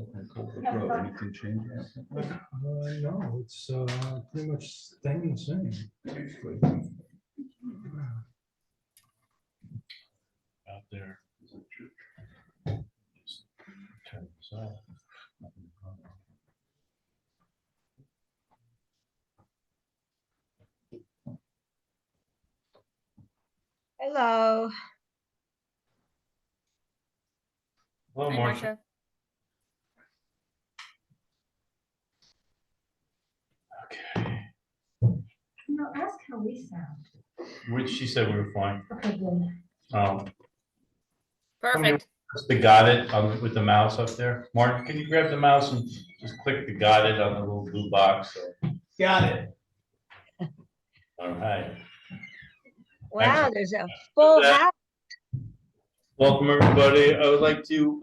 Anything change? No, it's pretty much staying the same. Out there. Just turn this off. Hello. Hello, Hi, Marcia. Marcia. Okay. No, ask how we sound. Which she said we were fine. Okay, good. Perfect. Just the got it with the mouse up there. Mark, can you grab the mouse and just click the got it on the little blue box? Got it. All right. Wow, Excellent. there's a full That- house. Welcome, everybody. I would like to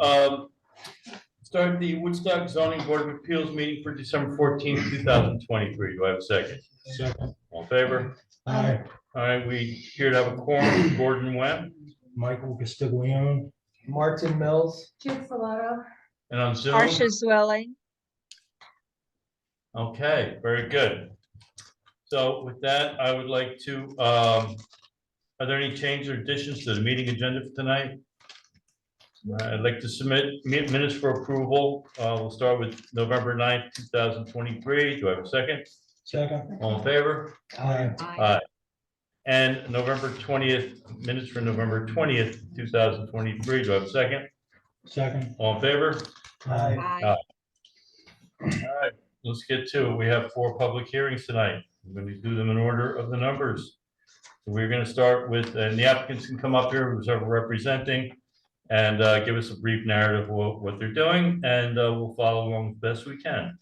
start the Woodstock Zoning Board of Appeals meeting for December 14th, 2023. Do I have a second? Second. All in favor? Hi, All right, we here to have a quorum. Gordon Webb, Michael Castiglione. Martin Mills. Jim Salato. and on Zoom. Marcia Zwilling. Okay, very good. So with that, I would like to, are there any changes or additions to the meeting agenda for tonight? I'd like to submit minutes for approval. We'll start with November 9th, 2023. Do I have a second? Second. All in favor? Hi. Aye. And November 20th, minutes for November 20th, 2023. Do I have a second? Second. All in favor? Hi. Aye. All right, let's get to it. We have 4 public hearings tonight. I'm going to do them in order of the numbers. So we're going to start with, and the applicants can come up here, who's ever representing, and give us a brief narrative of what they're doing, and we'll follow along the best we can.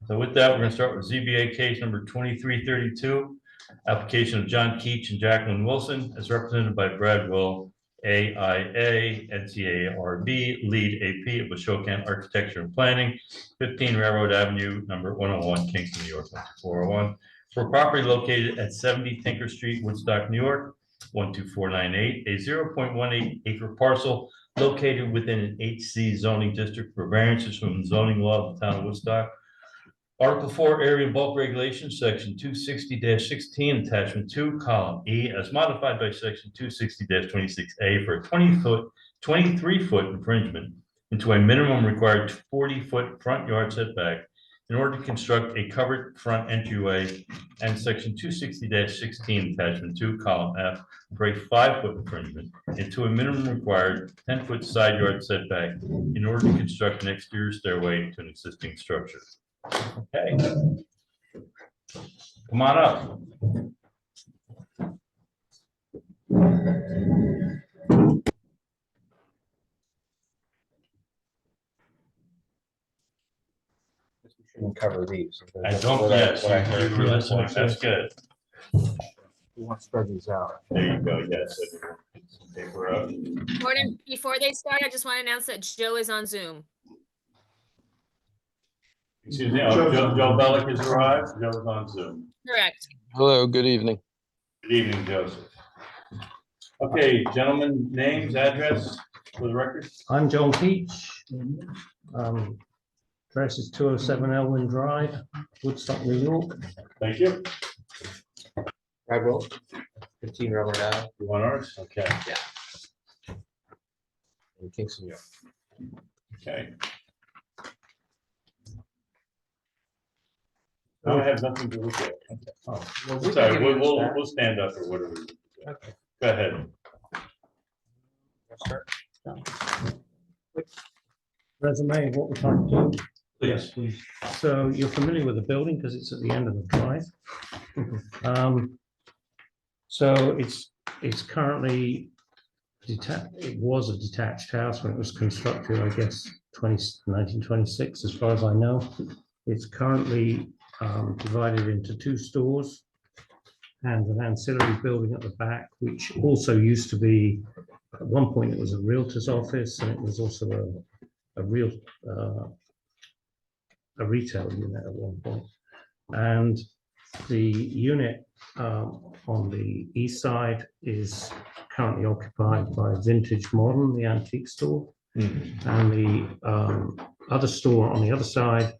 So with that, we're going to start with ZBA case number 2332, application of John Keach and Jacqueline Wilson, as represented by Brad Will, AIA, NCARB, lead AP of Ashokan Architecture and Planning, 15 Railroad Avenue, number 101, Kingston, New York, 12401, for a property located at 70 Tinker Street, Woodstock, New York, 12498, a 0.18 acre parcel located within an HC zoning district for variances from the zoning law of the town of Woodstock. Article 4, Area Bulk Regulations, Section 260-16, Attachment 2, Column E, as modified by Section 260-26A for a 23-foot infringement into a minimum required 40-foot front yard setback in order to construct a covered front entryway, and Section 260-16, Attachment 2, Column F, for a 5-foot infringement into a minimum required 10-foot side yard setback in order to construct an exterior stairway to an existing structure. Okay. Come on up. We shouldn't cover these. I don't, What I- yes, what I you heard. were listening, that's good. We want to spread these out. There you go, yes. Paper up. Gordon, before they start, I just want to announce that Joe is on Zoom. Excuse me, Joe Bellick has arrived, Joe's on Zoom. Correct. Hello, good evening. Good evening, Joseph. Okay, gentlemen, names, address for the record? I'm John Keach. Address is 207 Elwyn Drive, Woodstock, New York. Thank you. Brad Will, 15 Railroad Ave, You want ours? Okay, in Kingston, New York. okay. No, I have nothing to look at. Oh, well, we Sorry, can give you this back. we'll stand up or whatever. Okay. Go ahead. Yes, sir. Resume of what we're trying to do. Please. So you're familiar with the building because it's at the end of the drive. So it's currently detached. It was a detached house when it was constructed, I guess, 1926, as far as I know. It's currently divided into 2 stores and an ancillary building at the back, which also used to be, at one point, it was a realtor's office, and it was also a retail unit at one point. And the unit on the east side is currently occupied by Vintage Modern, the antique store. And the other store on the other side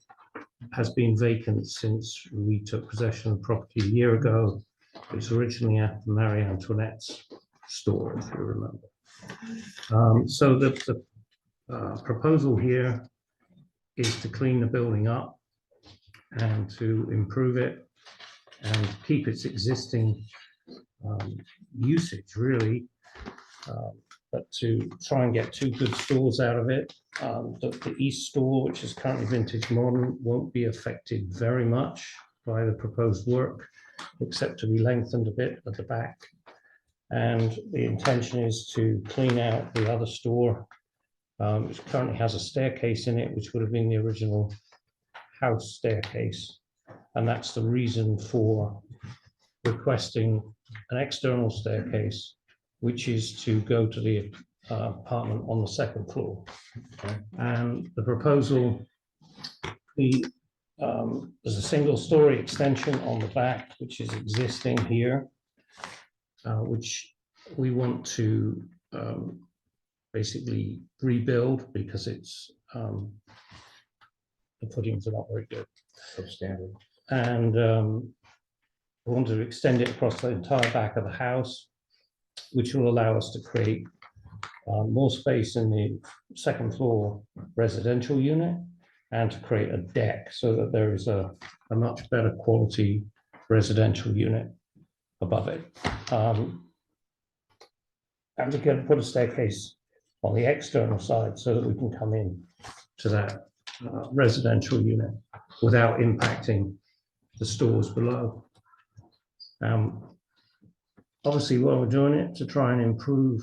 has been vacant since we took possession of the property a year ago. It was originally at Marie Antoinette's store, if you remember. So the proposal here is to clean the building up and to improve it and keep its existing usage, really, but to try and get 2 good stores out of it. The east store, which is currently Vintage Modern, won't be affected very much by the proposed work, except to be lengthened a bit at the back. And the intention is to clean out the other store, which currently has a staircase in it, which would have been the original house staircase. And that's the reason for requesting an external staircase, which is to go to the apartment on the 2nd floor. And the proposal, there's a single-story extension on the back, which is existing here, which we want to basically rebuild because it's the footings are not very good. Substandard. And we want to extend it across the entire back of the house, which will allow us to create more space in the 2nd floor residential unit and to create a deck so that there is a much better quality residential unit above it. And to put a staircase on the external side so that we can come in to that residential unit without impacting the stores below. Obviously, while we're doing it, to try and improve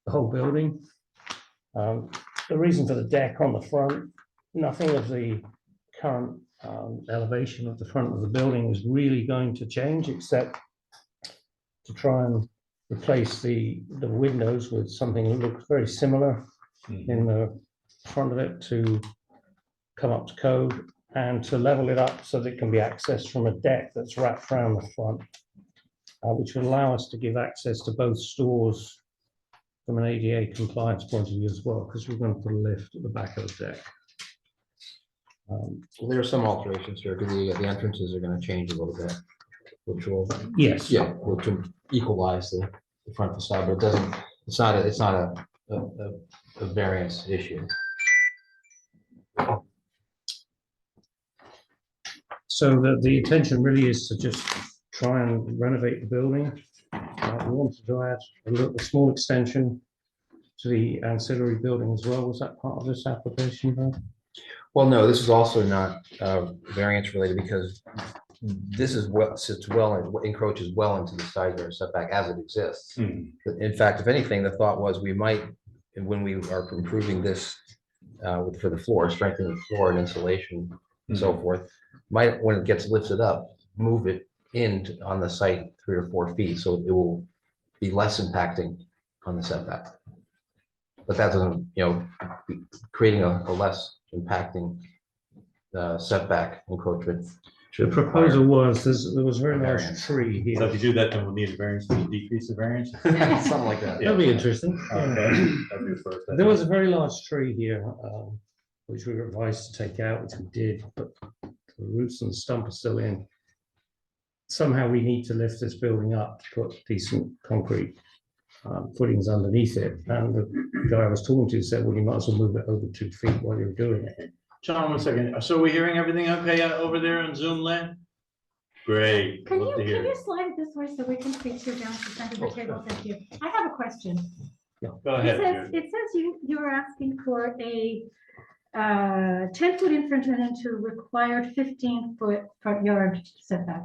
the whole building. The reason for the deck on the front, nothing of the current elevation of the front of the building is really going to change, except to try and replace the windows with something that looks very similar in the front of it to come up to code, and to level it up so that it can be accessed from a deck that's wrapped around the front, which will allow us to give access to both stores from an ADA compliance point of view as well, because we're going to put a lift at the back of the deck. Well, there are some alterations here, because the entrances are going to change a little bit, which will, Yes. yeah, which will equalize the front facade, but it doesn't, it's not a variance issue. So the intention really is to just try and renovate the building. We wanted to add a small extension to the ancillary building as well. Was that part of this application, though? Well, no, this is also not variance related, because this is encroaches well into the side yard setback as it exists. In fact, if anything, the thought was we might, when we are improving this for the floor, strengthening the floor and insulation and so forth, might, when it gets lifted up, move it in on the site 3 or 4 feet, so it will be less impacting on the setback. But that doesn't, creating a less impacting setback encroachment. The proposal was there was a very large Variance. tree So if here. you do that, then we'll need a variance to decrease the variance. Something like that. That'll be interesting. Okay. That'd be the first. There was a very large tree here, which we were advised to take out, which we did, but the roots and the stump are still in. Somehow we need to lift this building up to put decent concrete footings underneath it. And the guy I was talking to said, well, you might as well move it over 2 feet while you're doing it. John, 1 second. So we're hearing everything okay over there on Zoom land? Great. Can Love to hear you it. slide it this way so we can speak to you down at the center of the table? Thank you. I have a question. Go ahead. Jude. It says you're asking for a 10-foot infringement into required 15-foot front yard setback.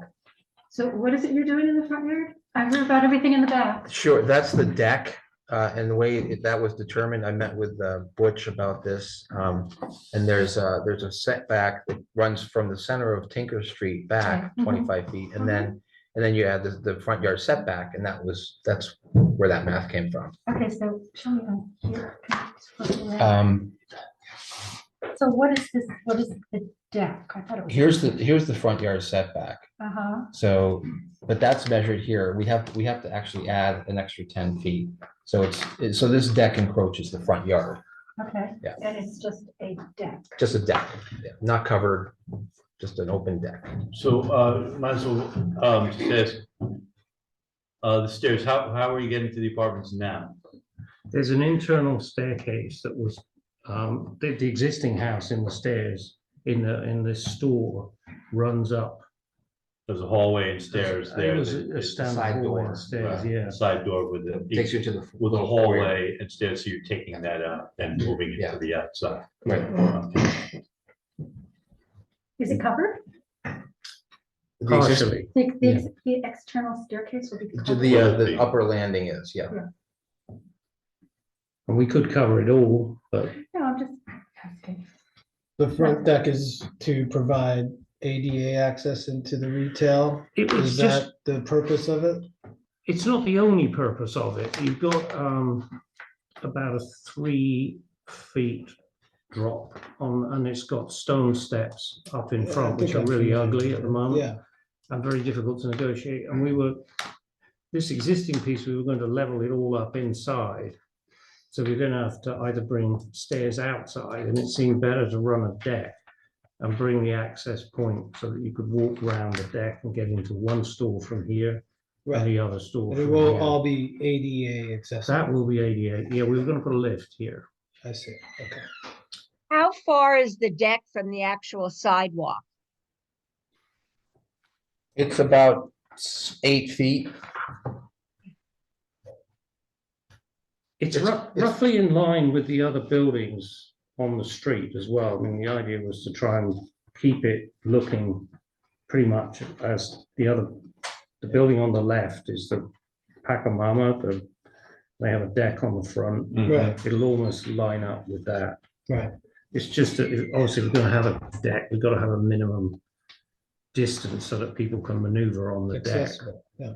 So what is it you're doing in the front yard? I heard about everything in the back. Sure, that's the deck, and the way that was determined, I met with Butch about this. And there's a setback that runs from the center of Tinker Street back Okay, mhm. 25 feet, and then you add the front yard setback, and that's where that math came from. Okay, so show me on here. So what is this? What is the deck? I thought it was. Here's the front yard setback. Uh-huh. So, but that's measured here. We have to actually add an extra 10 feet. So so this deck encroaches the front yard, Okay. Yeah. And it's just a deck. just a deck, not covered, just an open deck. So, might as well, just ask, the stairs, how are you getting to the apartments now? There's an internal staircase that was, the existing house in the stairs, in this store runs up. There's a hallway and stairs there. It was that- a it's standard side hallway door, and stairs, right, yeah. Side door with Takes you to the. with a little foyer. hallway and stairs, so you're taking that out and moving it Yeah. to the outside. Right. Okay. Is it covered? The existing- Partially, The external staircase will be covered. the upper landing is, yeah. and we could cover it all, but No, I'm just asking. The front deck is to provide ADA access into the retail. it was Is just, that the purpose of it? it's not the only purpose of it. You've got about a 3 feet drop on, and it's got stone steps up in Yeah, I front, think which are I've really seen it. ugly at the moment. Yeah, And very difficult to negotiate. And this existing piece, we were going to level it all up inside. So we're going to have to either bring stairs outside, and it seemed better to run a deck and bring the access point so that you could walk around the deck and get into one store from here and right. the other store And it from will here. all be ADA accessible. That will be 88. Yeah, we were going to put a lift here. I see, okay. How far is the deck from the actual sidewalk? It's about 8 feet. It's It's- roughly in line with the other buildings on the street as well. I mean, the idea was to try and keep it looking pretty much as the building on the left is the Pacamama. They have a deck on the front. Right, It'll almost line up with that. right. It's just that obviously we're going to have a deck. We've got to have a minimum distance so that people can maneuver on the deck. Accessible, yeah.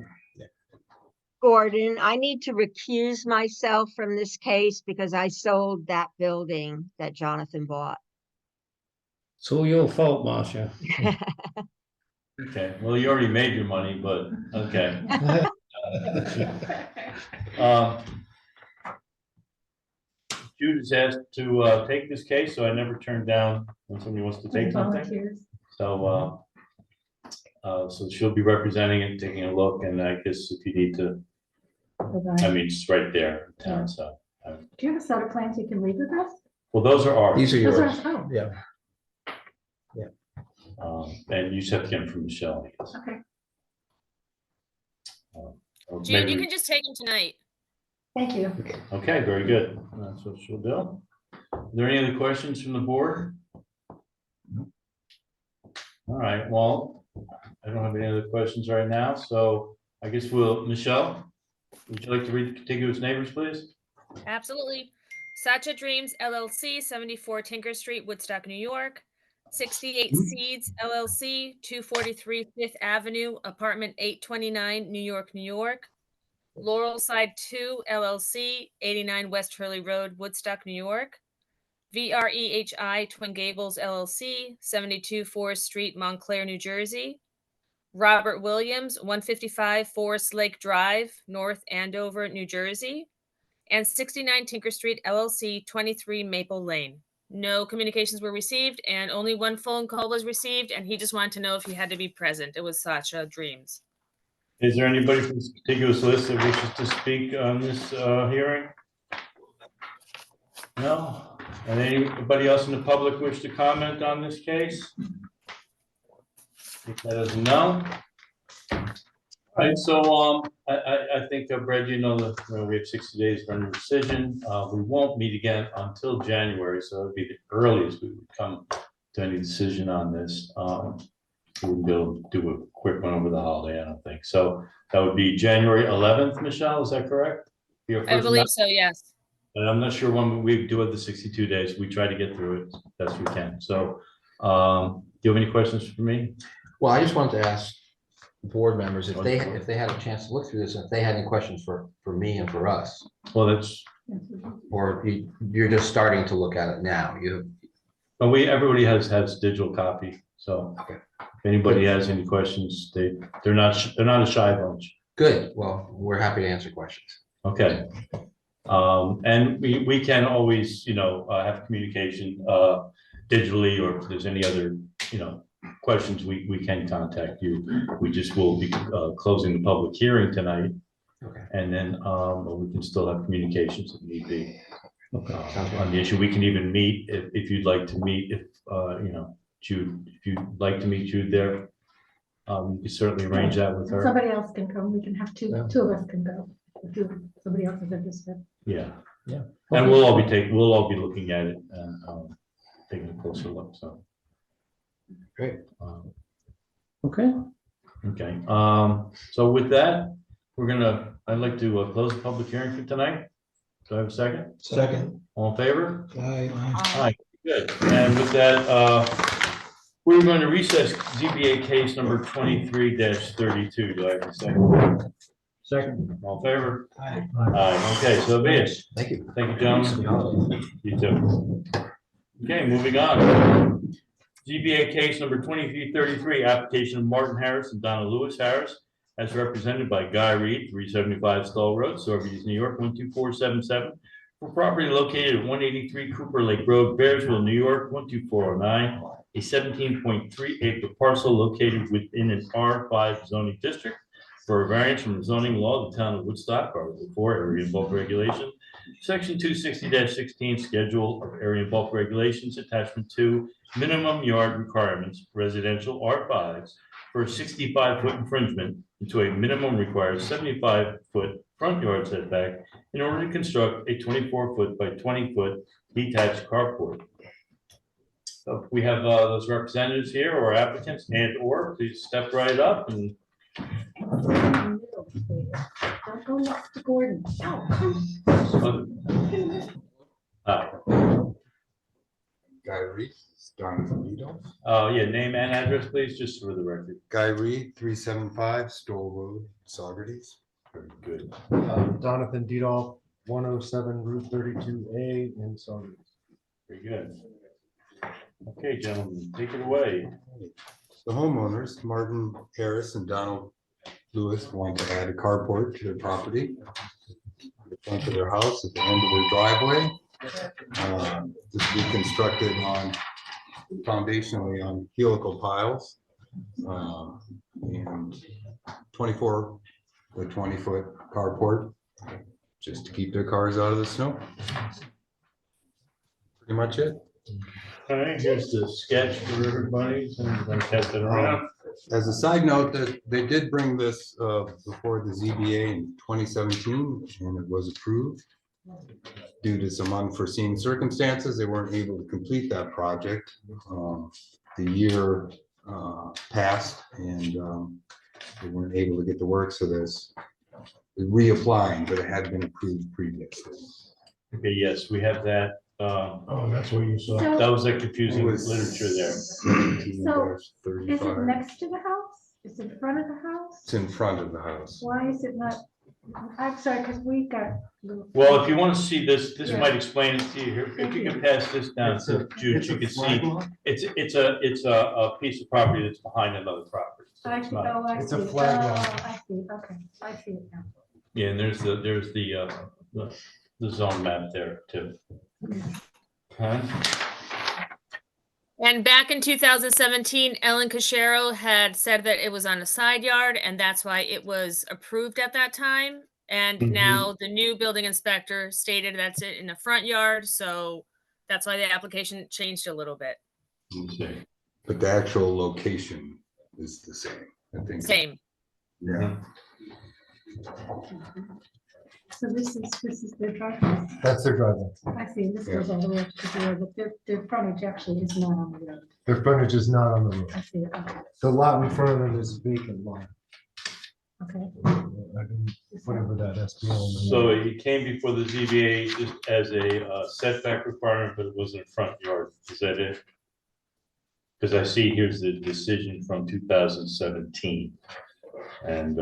Gordon, I need to recuse myself from this case because I sold that building that Jonathan bought. It's all your fault, Marcia. Okay, well, you already made your money, but, okay. Um, Jude is asked to take this case, so I never turn down when somebody wants to take something. Volunteers. So, so she'll be representing it, taking a look, and I guess if you need to, I mean, it's right there in town, so. Do you have a set of plans you can leave with us? Well, those are ours, These are Those are- yours. Oh, Yeah. and you just have to get them from Michelle, I guess. okay. Or Jude, you maybe- can just take him tonight. Thank you. Okay, very good. That's what she'll do. Are there any other questions from the board? All right, well, I don't have any other questions right now, so I guess Michelle, would you like to read the contiguous neighbors, please? Absolutely. Sacha Dreams LLC, 74 Tinker Street, Woodstock, New York. 68 Seeds LLC, 243 Fifth Avenue, apartment 829, New York, New York. Laurel Side 2 LLC, 89 West Hurley Road, Woodstock, New York. VREHI Twin Gables LLC, 72 Forest Street, Montclair, New Jersey. Robert Williams, 155 Forest Lake Drive, North Andover, New Jersey. And 69 Tinker Street LLC, 23 Maple Lane. No communications were received and only one phone call was received, and he just wanted to know if he had to be present. It was Sacha Dreams. Is there anybody from this contiguous list that wishes to speak on this hearing? No? And anybody else in the public wish to comment on this case? If that is no. Right, so, I think, Brad, you know, that, we have 60 days for a decision. We won't meet again until January, so that'd be the earliest we would come to any decision on this. We wouldn't be able to do a quick one over the holiday, I don't think. So that would be January 11th, Michelle, is that correct? Your I first believe so, yes. And I'm not sure when we do it the 62 days. We try to get through it as best we can. So, do you have any questions for me? Well, I just wanted to ask board members if they had a chance to look through this, if they had any questions for me and for us, Well, that's, or you're just starting to look at it now. but everybody has digital copy. So Okay. if anybody has any questions, they're not a shy bunch. Good. Well, we're happy to answer questions. Okay. And we can always, have communication, digitally, or if there's any other, questions, we can contact you. We just will be, closing the public hearing tonight. Okay. And then, we can still have communications if need be. Okay. Sounds good. On the issue, we can even meet if you'd like to meet, Jude, if you'd like to meet Jude there. You can certainly arrange that with her. Somebody else can come. We can have two Yeah. of us can go. If somebody else is interested. Yeah. Yeah. And we'll all be looking at it and, taking a closer look, so. Great. Okay, Okay, so with that, I'd like to close the public hearing for tonight. Do I have a second? Second. All in favor? Aye. Aye, good. And with that, we're going to recess ZBA case number 23-32. Do I have a second? Second. All in favor? Aye. Aye, okay, so be it. Thank you. Thank you, gentlemen. You too. Okay, moving on. ZBA case number 2333, application of Martin Harris and Donna Lewis Harris, as represented by Guy Reed, 375 Stoll Road, Saugerties, New York, 12477, for property located at 183 Cooper Lake Road, Bearsville, New York, 12409, a 17.3 acre parcel located within an R5 zoning district for a variance from the zoning law of the town of Woodstock, Article 4, Area and Bulk Regulation, Section 260-16, Schedule of Area and Bulk Regulations, Attachment 2, Minimum Yard Requirements, Residential R5s, for a 65-foot infringement into a minimum required 75-foot front yard setback in order to construct a 24-foot by 20-foot detached carport. So we have those representatives here or applicants and/or please step right up and. Don't go next to Gordon. Hi. Guy Reed, Jonathan Lido. Yeah, name and address, please, just for the record. Guy Reed, 375 Stoll Road, Saugerties. Very good. Jonathan Didolph, 107 Route 32A in Saugerties. Very good. Okay, gentlemen, take it away. The homeowners, Martin Harris and Donald Lewis, want to add a carport to their property. The front of their house, at the end of their driveway. This will be constructed foundationally on helical piles. And 24 by 20-foot carport, just to keep their cars out of the snow. Pretty much it. All right, here's the sketch for everybody. So I'm gonna pass it around. As a side note, that they did bring this before the ZBA in 2017, and it was approved. Due to some unforeseen circumstances, they weren't able to complete that project. The year passed, and they weren't able to get the work, so there's reapplying, but it had been approved previously. Okay, yes, we have that. Oh, that's what you saw. That was a confusing It was literature there. 17-35. Is it next to the house? Is it in front of the house? It's in front of the house. Why is it not? I'm sorry, because we got. Well, if you want to see this, this Yeah. might explain it to you here. If Thank you you. can pass this down to Jude, It's you a can flag see, lot? it's a piece of property that's behind another property. So I it's see, not- oh, I It's see. a flag Oh, lot. I see, okay, I see it now. Yeah, and there's the zone map there too. Okay. And back in 2017, Ellen Cachero had said that it was on a side yard, and that's why it was approved at that time. And Mhm. now the new building inspector stated that's it in the front yard, so that's why the application changed a little bit. Let's see. But the actual location is the same, I think. Same. Yeah. So this is their driveway. That's their driveway. I see, this goes all the way up to the road, but their frontage actually is not on the road. Their frontage is not on the road. I see it, okay, The lot in front of them is vacant lot. okay. Whatever that SBL. So it came before the ZBA just as a setback requirement, but it wasn't a front yard. Is that it? Because I see here's the decision from 2017. And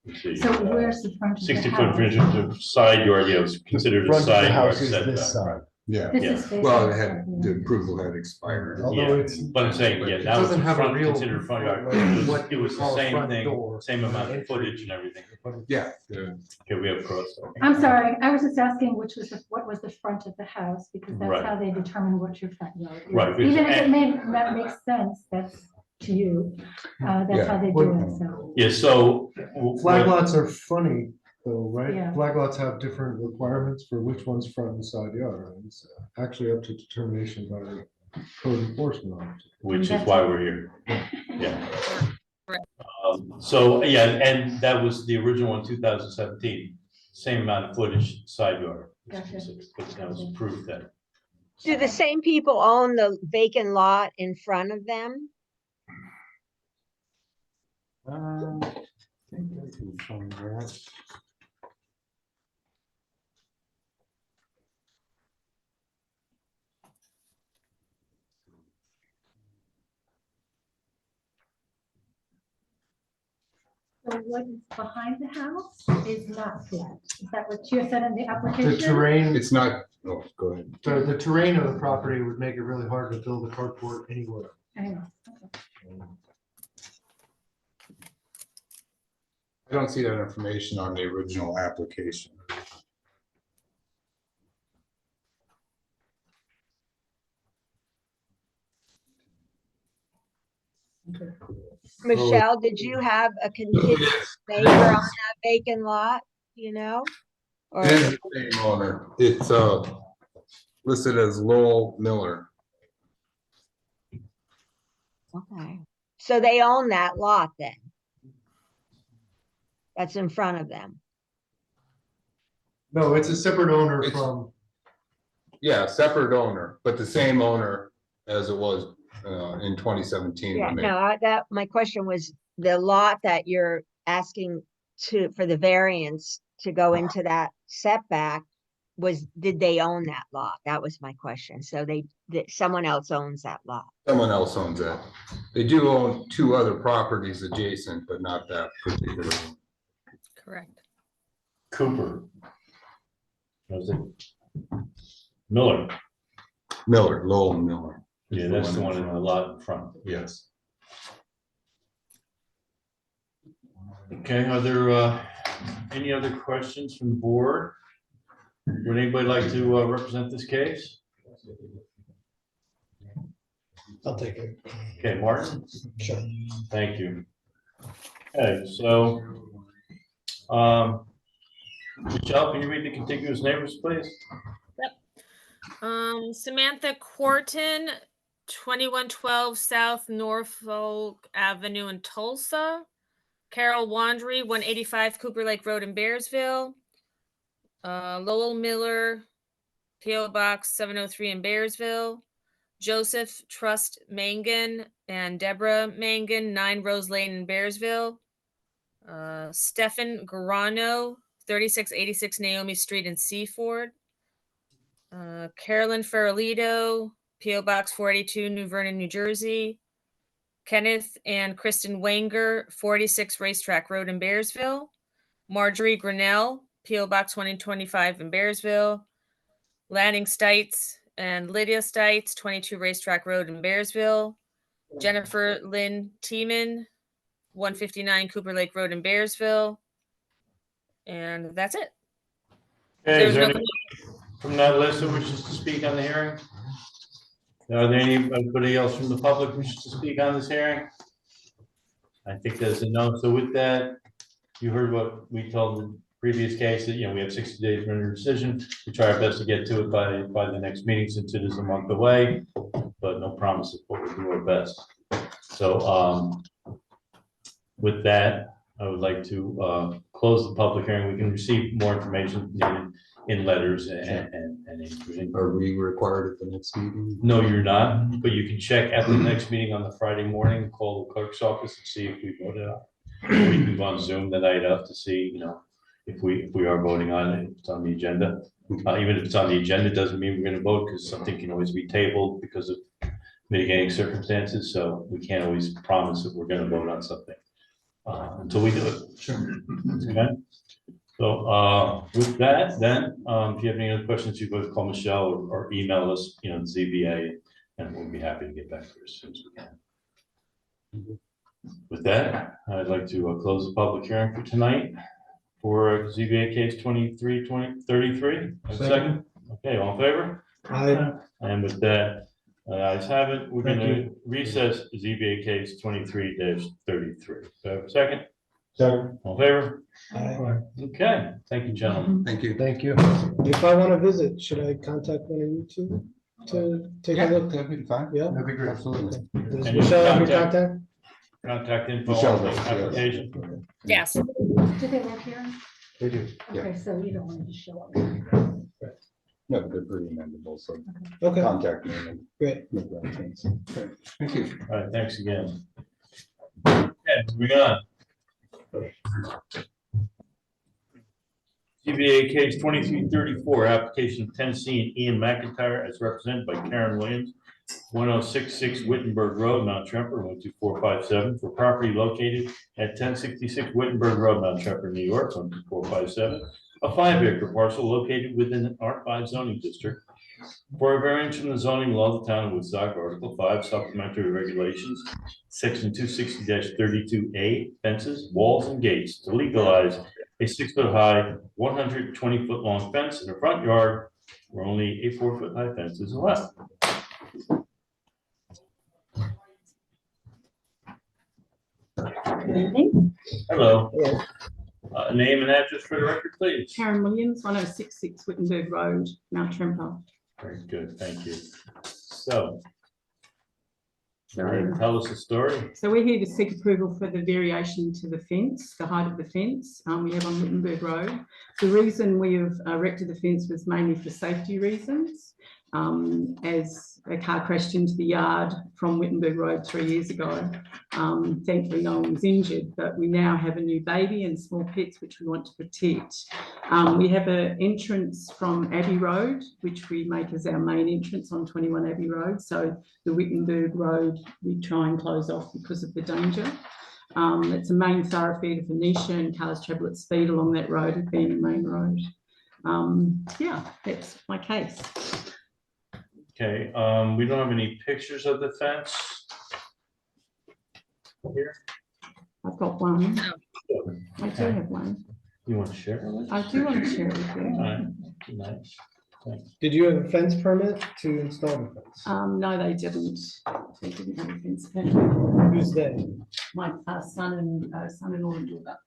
let's see. So where's the front of the 60-foot house? fringe of side yard, yeah, it was considered a Front of the side yard house is setback. this side. Yeah, This Yeah. is facing well, it the had, front, the yeah. approval had expired. Although Yeah, it's. but I'm saying, yeah, It now it's doesn't a have a front, real, considered front yard. like, what It you was would the call a same front thing, door. same amount of Entry. footage and everything. Yeah. Okay, we have cross. I'm sorry, I was just asking what was the front of the house, because Right. that's how they determine what your front yard is. Right, because- Even if it may not make sense, that's to you, that's how they do it, so. Yeah, so. Flag lots are funny though, right? Yeah. Flag lots have different requirements for which one's front and side yard. And it's actually up to determination by the code enforcement officer. Which is why we're here. Yeah. Right. So, yeah, and that was the original one, 2017, same amount of footage, side yard. Gotcha. But that was approved then. Do the same people own the vacant lot in front of them? I think I can find that. So what is behind the house is not flat, is that what you said in the The application? terrain, It's not, oh, go ahead. the terrain of the property would make it really hard to build a carport anywhere. I know, okay. I don't see that information on the original application. Michelle, did you have a contiguous neighbor on that vacant lot, you know? Or, It is the same owner. It's listed as Lowell Miller. okay, so they own that lot then? That's in front of them. No, it's a separate owner It's- from, Yeah, separate owner, but the same owner as it was in 2017. Yeah, when they- no, my question was the lot that you're asking for the variance to go into that setback did they own that lot? That was my question. So someone else owns that lot. Someone else owns that. They do own two other properties adjacent, but not that particular one. Correct. Cooper. Was it? Miller. Miller, Lowell Miller. is Yeah, that's the one in front. the lot in front. Yes. Okay, are there any other questions from the board? Would anybody like to represent this case? I'll take it. Okay, Martin? Sure. Thank you. Okay, so, Michelle, can you read the contiguous neighbors, please? Samantha Corton, 2112 South Norfolk Avenue in Tulsa. Carol Wandry, 185 Cooper Lake Road in Bearsville. Lowell Miller, PO Box 703 in Bearsville. Joseph Trust Mangan and Deborah Mangan, 9 Rose Lane in Bearsville. Stefan Garano, 3686 Naomi Street in Seaford. Carolyn Ferralito, PO Box 482, New Vernon, New Jersey. Kenneth and Kristen Wanger, 46 Racetrack Road in Bearsville. Marjorie Grinnell, PO Box 2025 in Bearsville. Lanning Stites and Lydia Stites, 22 Racetrack Road in Bearsville. Jennifer Lynn Tiemann, 159 Cooper Lake Road in Bearsville. And that's it. Okay, is There's there no- any from that list that wishes to speak on the hearing? Are there anybody else from the public who wishes to speak on this hearing? I think there's a no. So with that, you heard what we told the previous case that, we have 60 days for a decision. We try our best to get to it by the next meeting since it is a month away, but no promises, but we'll do our best. So with that, I would like to close the public hearing. We can receive more information needed in letters and anything. Are we required at the next meeting? No, you're not, but you can check at the next meeting on the Friday morning, call the clerk's office and see if we voted on. Or you can go on Zoom the night of to see, if we are voting on it, if it's on the agenda. Even if it's on the agenda, doesn't mean we're gonna vote, because something can always be tabled because of mitigating circumstances, so we can't always promise that we're gonna vote on something until we do it. Sure. Okay? So, with that, then, if you have any other questions, you both call Michelle or email us, the ZBA, and we'll be happy to get back to you as soon as we can. With that, I'd like to close the public hearing for tonight for ZBA case 23-2033. Second. Okay, all in favor? And with that, ayes have it. We're gonna recess ZBA case 23-33. Second? Second. All in favor? Aye. Okay, thank you, gentlemen. Thank you. Thank you. If I want to visit, should I contact one of you two to take a look? That'd be fine. Yeah? That'd be great. Absolutely. Does And you Michelle have your contact- contact? Contact info Michelle on the does, yes. application. Yes. Do they work here? They do. Yeah. Okay, so you don't want to just show up. No, they're pretty amendable, so Okay, contact me and great. make that change. Okay, thank you. All right, thanks again. Okay, moving on. ZBA case 2334, application of Tennessee and Ian McIntyre as represented by Karen Williams, 1066 Wittenberg Road, Mount Tremper, 12457, for property located at 1066 Wittenberg Road, Mount Tremper, New York, 12457, a 5-acre parcel located within an R5 zoning district for a variance from the zoning law of the town of Woodstock, Article 5, supplementary regulations, Section 260-32A, fences, walls, and gates to legalize a 6-foot-high, 120-foot-long fence in the front yard where only a 4-foot-high fence is allowed. Good evening. Hello. Name and address for the record, please. Karen Williams, 1066 Wittenberg Road, Mount Tremper. Very good, thank you. So, So, tell us the story. so we're here to seek approval for the variation to the fence, the height of the fence we have on Wittenberg Road. The reason we have erected the fence was mainly for safety reasons. As a car crashed into the yard from Wittenberg Road 3 years ago. Thankfully, no one was injured, but we now have a new baby and small pets, which we want to protect. We have an entrance from Abbey Road, which we make as our main entrance on 21 Abbey Road. So the Wittenberg Road, we try and close off because of the danger. It's a main thoroughfare to Phoenicia, and cars travel at speed along that road, being a main road. Yeah, that's my case. Okay, we don't have any pictures of the fence here. I've got one. No. I do have one. You want to share it with us? I do want to share it with All you. right, nice. Thanks. Did you have a fence permit to install the fence? No, they didn't. They didn't have a fence permit. Who's they? My son-in-law and daughter.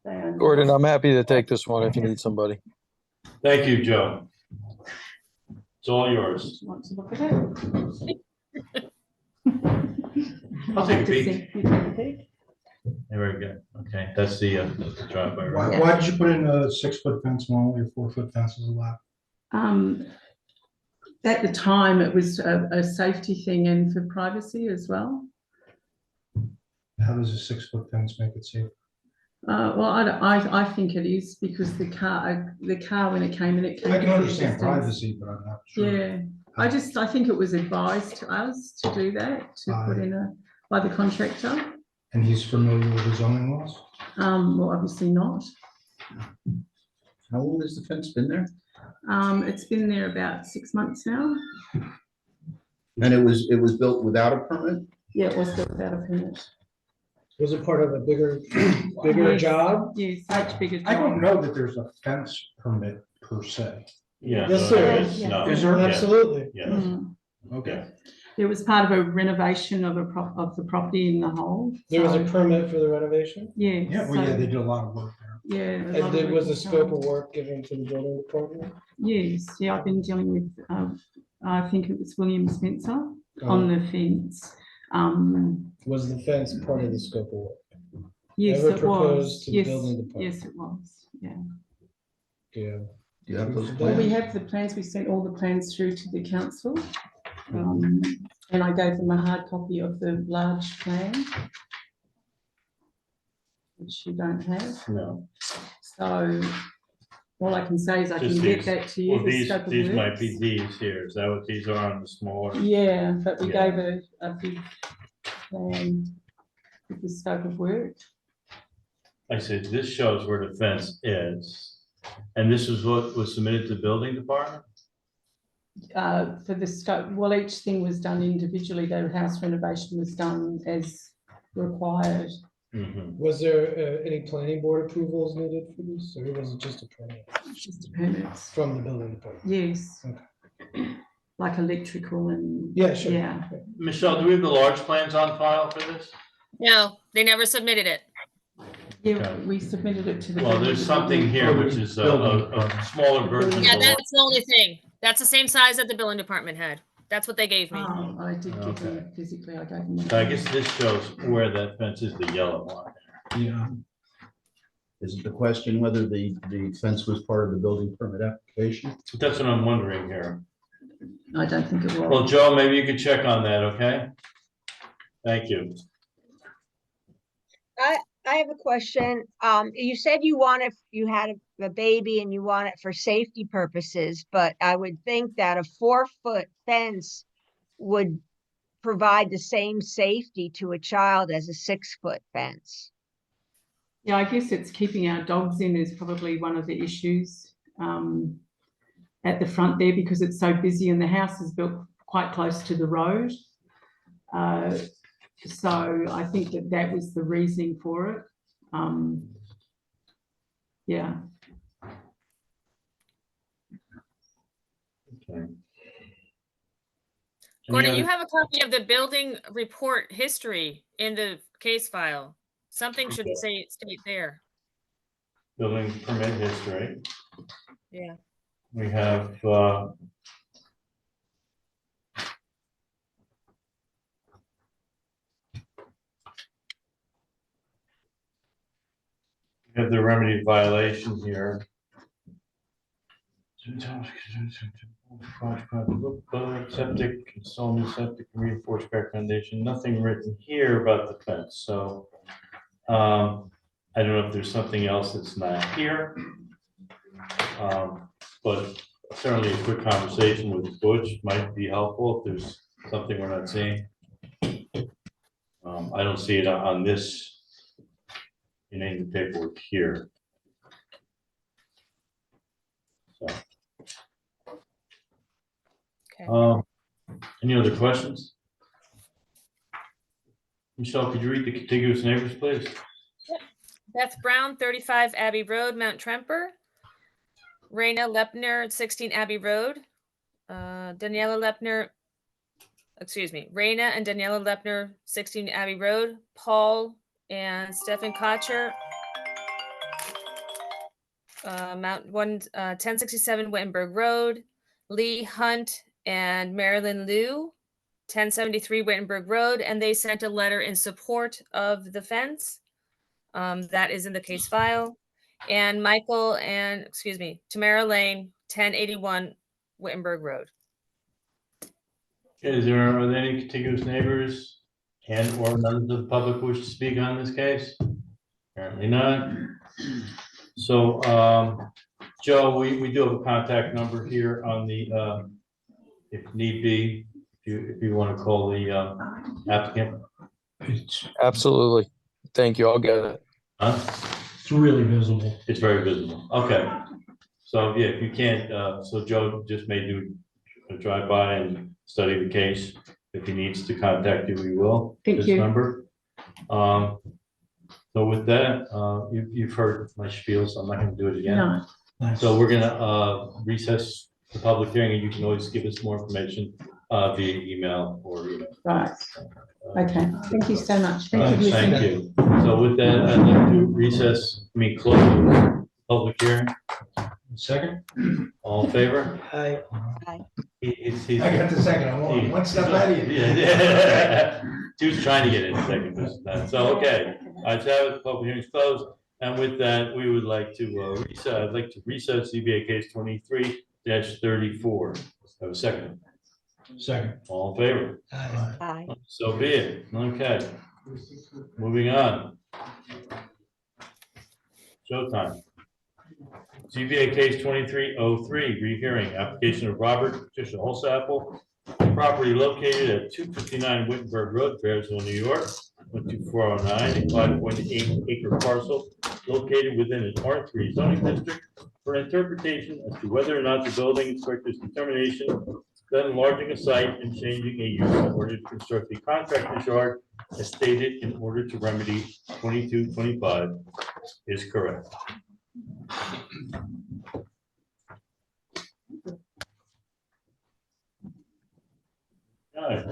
They own- Gordon, I'm happy to take this one if you need somebody. Thank you, Joe. It's all yours. Want to look at it? I'll take a have to peek. see- you take a peek? Very good. Okay, that's the driveway, right? Yeah. Why did you put in a 6-foot fence when only a 4-foot fence is allowed? At the time, it was a safety thing and for privacy as well. How does a 6-foot fence make it safe? Well, I think it is because the car when it came in, it came. I can in understand distance. privacy, but I'm not sure. Yeah, I think it was advised to us to do that, to put in by the contractor. And he's familiar with the zoning laws? Well, obviously not. How old has the fence been there? It's been there about 6 months now. And it was built without a permit? Yeah, it was built without a permit. Was it part of a bigger Yes. job? Yes, much bigger. I don't job. know that there's a fence permit per se. Yeah. Yes, no, sir. there is. Yes. No, Is there? yeah, Absolutely. Yeah. Mm. Okay. It was part of a renovation of the property in the whole. There was a so, permit for the renovation? Yeah. Yeah, well, yeah, they did a lot of work there. Yeah. a lot And of there work was a was scope done. of work given to the building department? Yes, yeah, I've been dealing with, I think it was William Spencer on the fence. Was the fence part of the scope of work? Yes, Ever it proposed was. to the Yes, building department? yes, it was. Yeah. Yeah. Do you have those Well, we plans? have the plans. We sent all the plans through to the council. And I gave them a hard copy of the large plan, which you don't have. No. So all I can say is I Just can get these- that to you. Well, the these scope of might be works. these here. Is that what these are on the smaller? Yeah, but we Yeah. gave a big plan with the scope of work. I said, this shows where the fence is. And this is what was submitted to the building department? For the scope, well, each thing was done individually. The house renovation was done as required. Mhm. Was there any planning board approvals needed for this, or was it just a permit Just permits. from the building department? Yes. Okay. Like electrical and. Yeah, sure. Yeah. Michelle, do we have the large plans on file for this? No, they never submitted it. Yeah, Okay. we submitted it to the. Well, building there's something department. here which is a smaller version. Yeah, of the that's the only thing. That's the same size that the building department had. That's what they gave me. Oh, I did give them Okay. it physically. I gave them. I guess this shows where that fence is, the yellow one. Yeah. Is it the question whether the fence was part of the building permit application? That's what I'm wondering here. I don't think it was. Well, Joe, maybe you could check on that, okay? Thank you. I have a question. You said you had a baby and you want it for safety purposes, but I would think that a 4-foot fence would provide the same safety to a child as a 6-foot fence. Yeah, I guess it's keeping our dogs in is probably one of the issues at the front there because it's so busy and the house is built quite close to the road. So I think that was the reasoning for it. Yeah. Okay. Gordon, Any you other- have a copy of the building report history in the case file. Something should Okay. state there. Building permit history. Yeah. We have, we have the remedy violation here. Septic, install new septic, reinforced crack foundation, nothing written here about the fence, so. I don't know if there's something else that's not here. But certainly a quick conversation with Butch might be helpful if there's something we're not seeing. I don't see it on this, in any of the paperwork here. So. Okay. Any other questions? Michelle, could you read the contiguous neighbors, please? Beth Brown, 35 Abbey Road, Mount Tremper. Raina Lepner, 16 Abbey Road. Daniela Lepner, Raina and Daniela Lepner, 16 Abbey Road. Paul and Stefan Kocher, 1067 Wittenberg Road. Lee Hunt and Marilyn Liu, 1073 Wittenberg Road, and they sent a letter in support of the fence. That is in the case file. And Tamara Lane, 1081 Wittenberg Road. Are there any contiguous neighbors and or members of the public who wish to speak on this case? Apparently not. So, Joe, we do have a contact number here on the, if need be, if you want to call the applicant. Absolutely. Thank you. I'll get it. Huh? It's really visible. It's very visible. Okay. So, yeah, if you can't, so Joe just may do a drive by and study the case. If he needs to contact you, we will. Thank This you. number. So with that, you've heard my spiel, so I'm not gonna do it again. No. So we're gonna recess the public hearing, and you can always give us more information via email or, Right. Okay. Thank you so much. Thank you. for Thank listening. you. So with that, I'd like to close the public hearing. Second? All in favor? Hi. He's I got the second. I'm one step ahead of you. Yeah. He was trying to get in second, so, okay. Ayes have it, public hearing is closed. And with that, we would like to recess, I'd like to recess ZBA case 23-34. Have a second. Second. All in favor? Aye. So be it. Okay. Moving on. Showtime. ZBA case 2303, rehearing application of Robert Patricia Holsapple, property located at 259 Wittenberg Road, Bearsville, New York, 12409, a 5.8 acre parcel located within an R3 zoning district for interpretation as to whether or not the building inspector's determination that enlarging a site and changing a use in order to construct a contractor's yard as stated in order to remedy 2225 is correct. All right.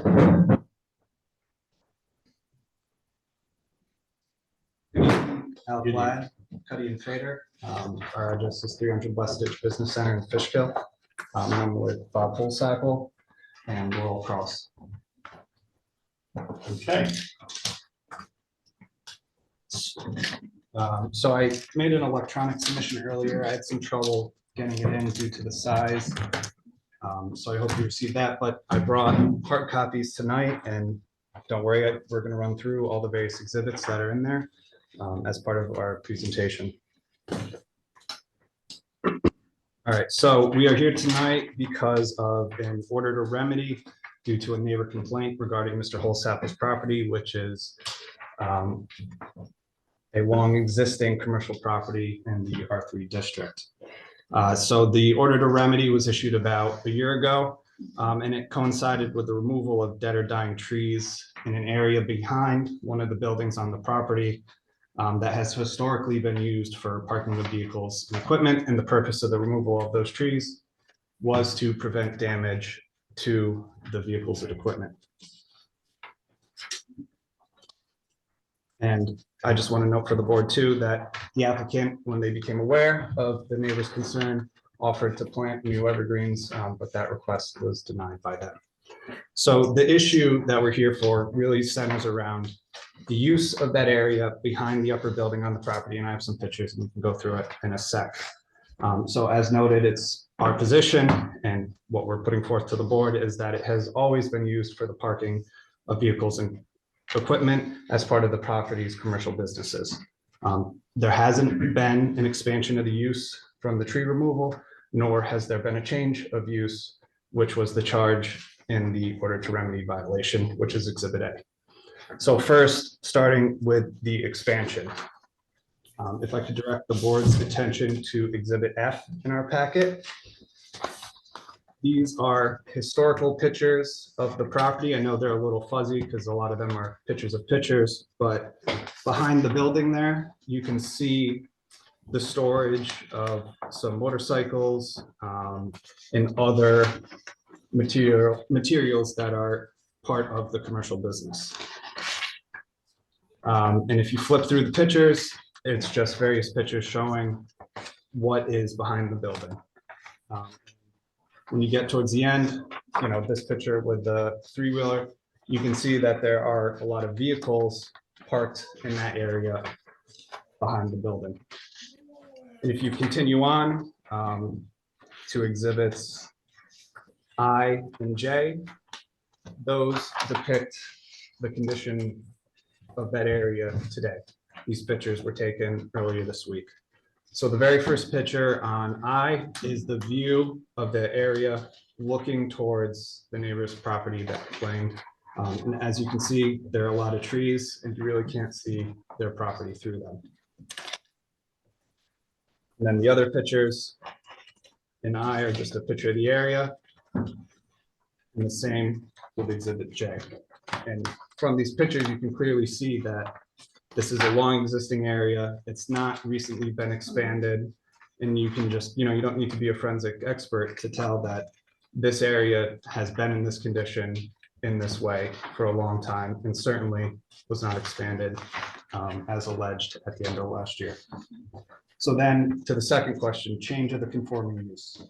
Al Glad, Cuddy and Fader. Our address is 300 West Ditch Business Center in Fishkill. I'm with Bob Holsackle and Laurel Cross. Okay. So I made an electronic submission earlier. I had some trouble getting it in due to the size. So I hope you received that, but I brought hard copies tonight, and don't worry, we're going to run through all the various exhibits that are in there as part of our presentation. All right, so we are here tonight because of an order to remedy due to a neighbor complaint regarding Mr. Holsapple's property, which is a long existing commercial property in the R3 district. So the order to remedy was issued about a year ago, and it coincided with the removal of dead or dying trees in an area behind one of the buildings on the property that has historically been used for parking of vehicles and equipment. And the purpose of the removal of those trees was to prevent damage to the vehicles and equipment. And I just want to note for the board too, that the applicant, when they became aware of the neighbor's concern, offered to plant new evergreens, but that request was denied by them. So the issue that we're here for really centers around the use of that area behind the upper building on the property. And I have some pictures and we can go through it in a sec. So as noted, it's our position, and what we're putting forth to the board is that it has always been used for the parking of vehicles and equipment as part of the property's commercial businesses. There hasn't been an expansion of the use from the tree removal, nor has there been a change of use, which was the charge in the order to remedy violation, which is Exhibit A. So first, starting with the expansion. If I could direct the board's attention to Exhibit F in our packet. These are historical pictures of the property. I know they're a little fuzzy because a lot of them are pictures of pictures, but behind the building there, you can see the storage of some motorcycles and other materials that are part of the commercial business. And if you flip through the pictures, it's just various pictures showing what is behind the building. When you get towards the end, you know, this picture with the three-wheeler, you can see that there are a lot of vehicles parked in that area behind the building. And if you continue on to exhibits I and J, those depict the condition of that area today. These pictures were taken earlier this week. So the very first picture on I is the view of the area looking towards the neighbor's property that claimed. And as you can see, there are a lot of trees and you really can't see their property through them. And then the other pictures in I are just a picture of the area. And the same with Exhibit J. And from these pictures, you can clearly see that this is a long existing area. It's not recently been expanded. And you can just, you know, you don't need to be a forensic expert to tell that this area has been in this condition in this way for a long time and certainly was not expanded as alleged at the end of last year. So then to the second question, change of the conforming use.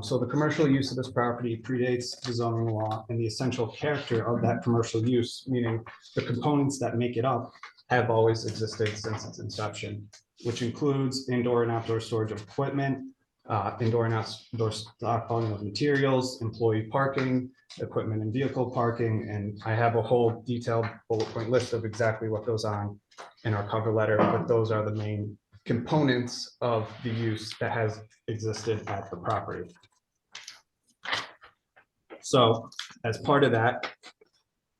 So the commercial use of this property predates the zoning law, and the essential character of that commercial use, meaning the components that make it up, have always existed since its inception, which includes indoor and outdoor storage of equipment, indoor and outdoor stockpiling of materials, employee parking, equipment and vehicle parking, and I have a whole detailed bullet point list of exactly what goes on in our cover letter, but those are the main components of the use that has existed at the property. So as part of that,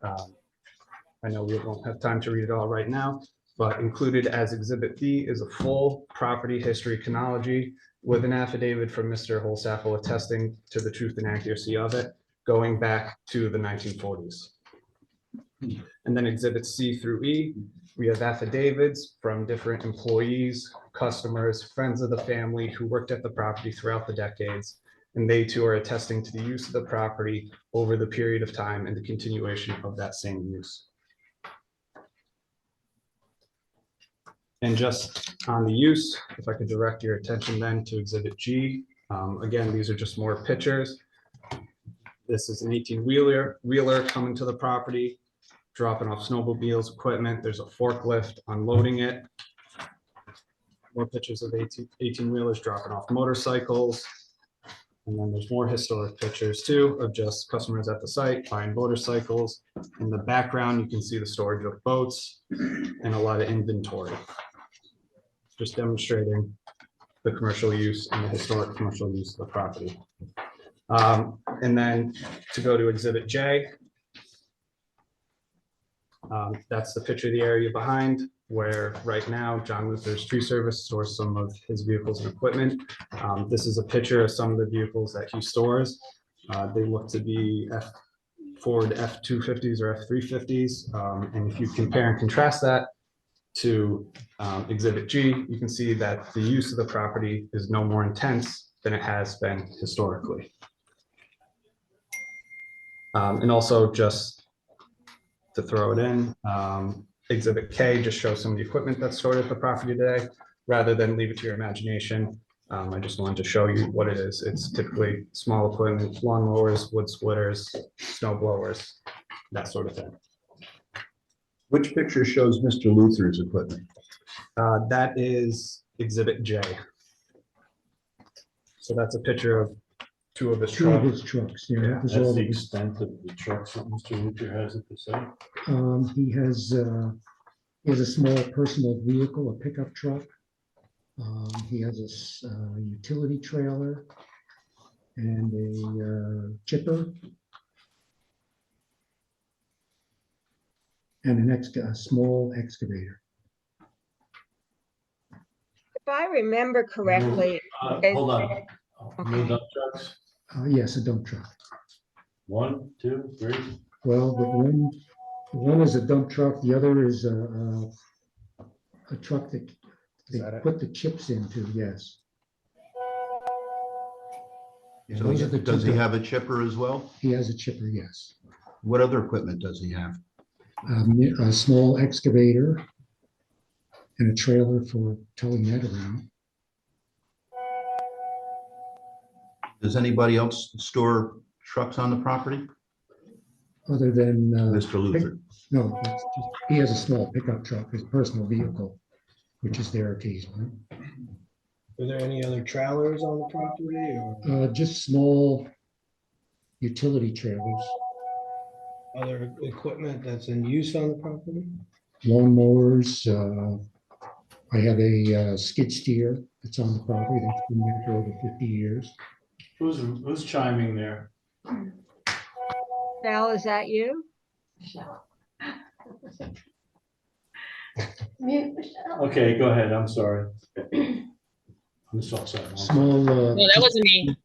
I know we won't have time to read it all right now, but included as Exhibit B is a full property history chronology with an affidavit from Mr. Holsappel attesting to the truth and accuracy of it, going back to the 1940s. And then Exhibit C through E, we have affidavits from different employees, customers, friends of the family who worked at the property throughout the decades, and they too are attesting to the use of the property over the period of time and the continuation of that same use. And just on the use, if I could direct your attention then to Exhibit G. Again, these are just more pictures. This is an 18-wheeler coming to the property, dropping off snowmobiles, equipment. There's a forklift unloading it. More pictures of 18-wheelers dropping off motorcycles. And then there's more historic pictures too of just customers at the site buying motorcycles. In the background, you can see the storage of boats and a lot of inventory. Just demonstrating the commercial use and the historic commercial use of the property. And then to go to Exhibit J, that's the picture of the area behind where right now John Luther's Tree Service stores some of his vehicles and equipment. This is a picture of some of the vehicles that he stores. They look to be Ford F-250s or F-350s. And if you compare and contrast that to Exhibit G, you can see that the use of the property is no more intense than it has been historically. And also just to throw it in, Exhibit K just shows some of the equipment that's stored at the property today. Rather than leave it to your imagination, I just wanted to show you what it is. It's typically small equipment, lawn mowers, wood splitters, snow blowers, that sort of thing. Which picture shows Mr. Luther's equipment? That is Exhibit J. So that's a picture of two of his Two of trucks. his trucks, yeah. that was That's all the of his- extent of the trucks that Mr. Luther has at the site. He has a small personal vehicle, a pickup truck. He has a utility trailer and a chipper. And a small excavator. If I remember correctly, Hold on. No dump trucks? Yes, a dump truck. 1, 2, 3. Well, one is a dump truck, the other is a truck that they put the chips into, yes. Yeah, So those are the does two he have a chipper as well? He has a chipper, yes. What other equipment does he have? A small excavator and a trailer for towing that around. Does anybody else store trucks on the property? Other than. Mr. Luther. No, he has a small pickup truck, his personal vehicle, which is there occasionally. Are there any other trailers on the property or Just small utility trailers, other equipment that's in use on the property? lawn mowers. I have a skid steer that's on the property that's been there for over 50 years. Who's chiming there? Val, is that you? Okay, go ahead. I'm sorry. I'm so sorry. Small. No, that wasn't me.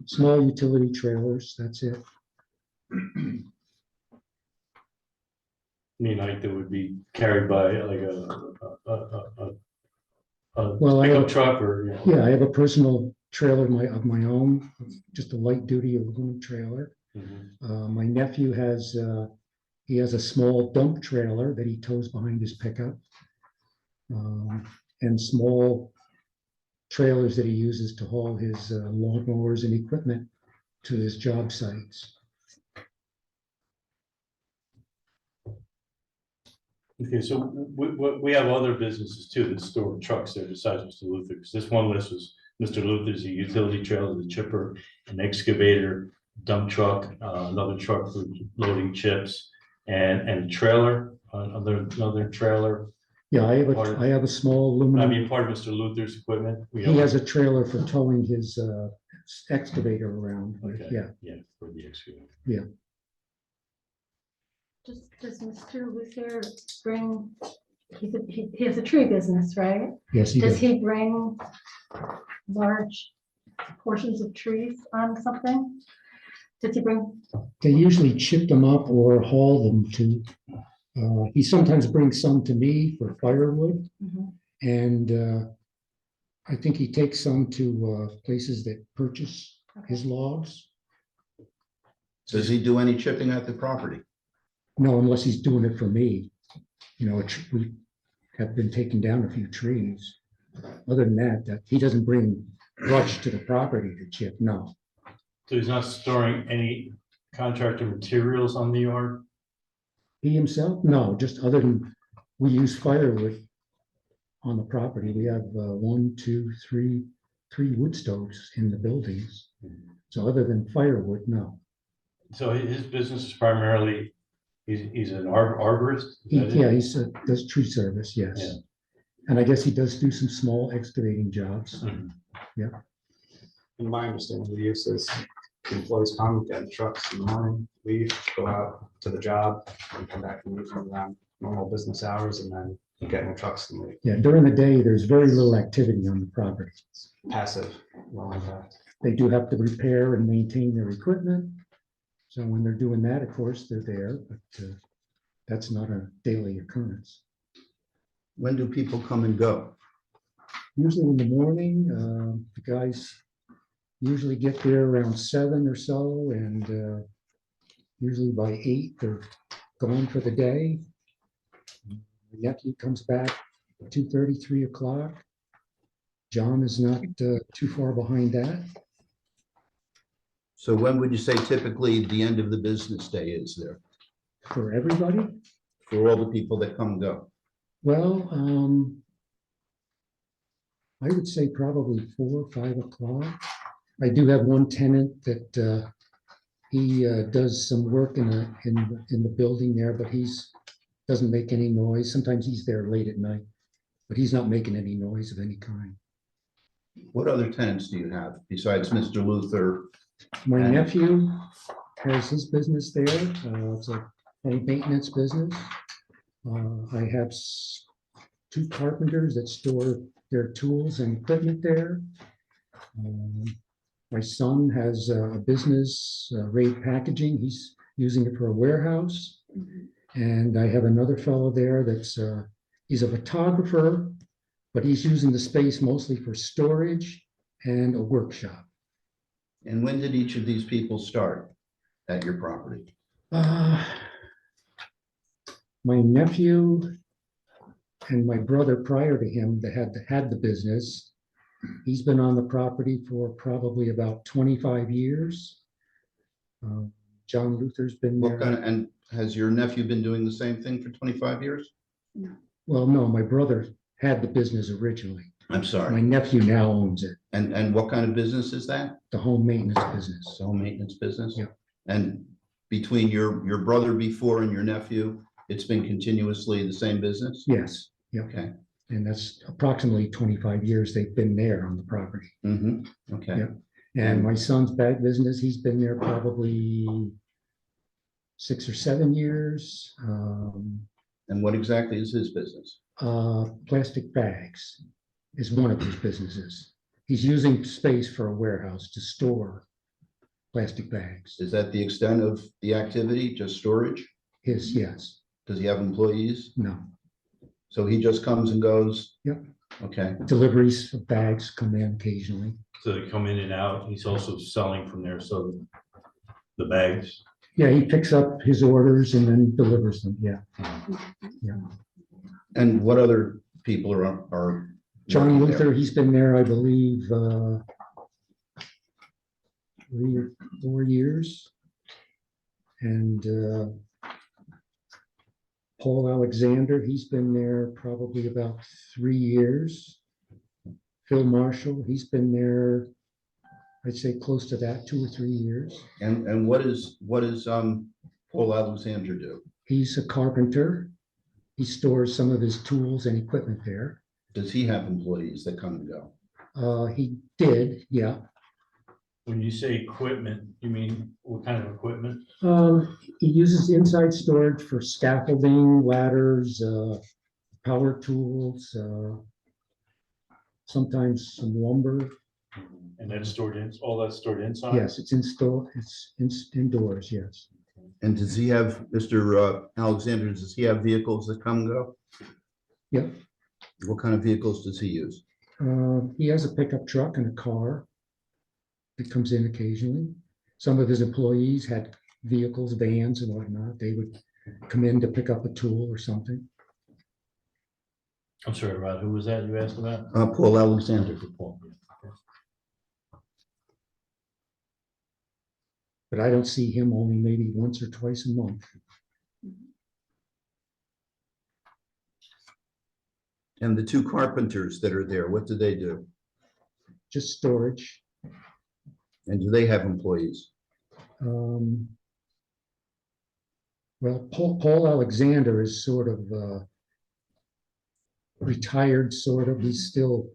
Small utility trailers, that's it. Like that would be carried by like a Well, I pickup have, truck or, yeah, I have a personal trailer of my own, just a light duty aluminum trailer. Mhm. My nephew has a small dump trailer that he tows behind his pickup. And small trailers that he uses to haul his lawnmowers and equipment to his job sites. Okay, so we have other businesses too that store trucks there besides Mr. Luther, because this one list was Mr. Luther's, a utility trailer, the chipper, an excavator, dump truck, another truck for loading chips, and a trailer, another trailer. Yeah, Part of- I have a small I aluminum, mean, part of Mr. Luther's equipment. he has a trailer for towing his excavator around, but Okay. yeah, Yeah, for the excavator. Does Mr. Luther bring, he has a tree business, right? yes, he Does does. he bring large portions of trees on something? Does he bring, They usually chip them up or haul them to, he sometimes brings some to me for firewood. Mhm. And I think he takes some to places that purchase his logs. Does he do any chipping at the property? No, unless he's doing it for me. You know, we have been taking down a few trees. Other than that, he doesn't bring brush to the property to chip, no. So he's not storing any contractor materials on the yard? He himself, no, just other than, we use firewood on the property. We have three wood stoves in the buildings. So other than firewood, no. So his business is primarily, he's an arborist? Is that it? Yeah, he does tree service, yes. Yeah. And I guess he does do some small excavating jobs. Mhm. In my understanding, the use is employees come, get in the trucks in the morning, leave, go out to the job, and come back and leave around normal business hours, and then get in the trucks and leave. Yeah, during the day, there's very little activity on the property. Passive, low impact. They do have to repair and maintain their equipment. So when they're doing that, of course, they're there, but that's not a daily occurrence. When do people come and go? Usually in the morning, the guys usually get there around 7 or so, and usually by 8, they're gone for the day. The nephew comes back 2:30, 3 o'clock. John is not too far behind that. So when would you say typically the end of the business day is there For everybody? for all the people that come and go? Well, I would say probably 4 or 5 o'clock. I do have one tenant that he does some work in the building there, but doesn't make any noise. Sometimes he's there late at night, but he's not making any noise of any kind. What other tenants do you have besides Mr. Luther? My And- nephew has his business there. It's a maintenance business. I have 2 carpenters that store their tools and equipment there. My son has a business, Raid Packaging. He's using it for a warehouse. And I have another fellow there he's a photographer, but he's using the space mostly for storage and a workshop. And when did each of these people start at your property? My nephew and my brother prior to him that had the business, he's been on the property for probably about 25 years. John Luther's been What kind there. of, and has your nephew been doing the same thing for 25 years? Well, no, my brother had the business originally. I'm My sorry. nephew now owns it, And what kind of business is that? the home maintenance business. Home maintenance business? Yeah. And between your brother before and your nephew, it's been continuously the same business? Yes, yeah. Okay. And that's approximately 25 years they've been there on the property. Okay. Yeah. And my son's bag business, he's been there probably 6 or 7 years. And what exactly is his business? Plastic bags is one of his businesses. He's using space for a warehouse to store plastic bags. Is that the extent of the activity, just storage? Yes, Does he have employees? no. So he just comes and goes? Yep. Okay. Deliveries of bags come in occasionally. So they come in and out. He's also selling from there, so the bags. Yeah, he picks up his orders and then delivers them, yeah. Yeah. And what other people are? John working there? Luther, he's been there, I believe, 3 or 4 years. And Paul Alexander, he's been there probably about 3 years. Phil Marshall, he's been there, I'd say close to that, 2 or 3 years. And what is Paul Alexander do? He's a carpenter. He stores some of his tools and equipment there. Does he have employees that come and go? He did, yeah. When you say equipment, you mean what kind of equipment? He uses inside storage for scaffolding, ladders, power tools, sometimes some lumber. And that's stored in, all that's stored inside? Yes, it's indoors, yes. And does he have, Mr. Alexander, does he have vehicles that come and go? Yep. What kind of vehicles does he use? He has a pickup truck and a car that comes in occasionally. Some of his employees had vehicles, vans and whatnot. They would come in to pick up a tool or something. I'm sorry, Rod, who was that you asked about? Paul Alexander. Paul. But I don't see him only maybe once or twice a month. And the two carpenters that are there, what do they do? Just storage. And do they have employees? Well, Paul Alexander is sort of retired, sort of. He's still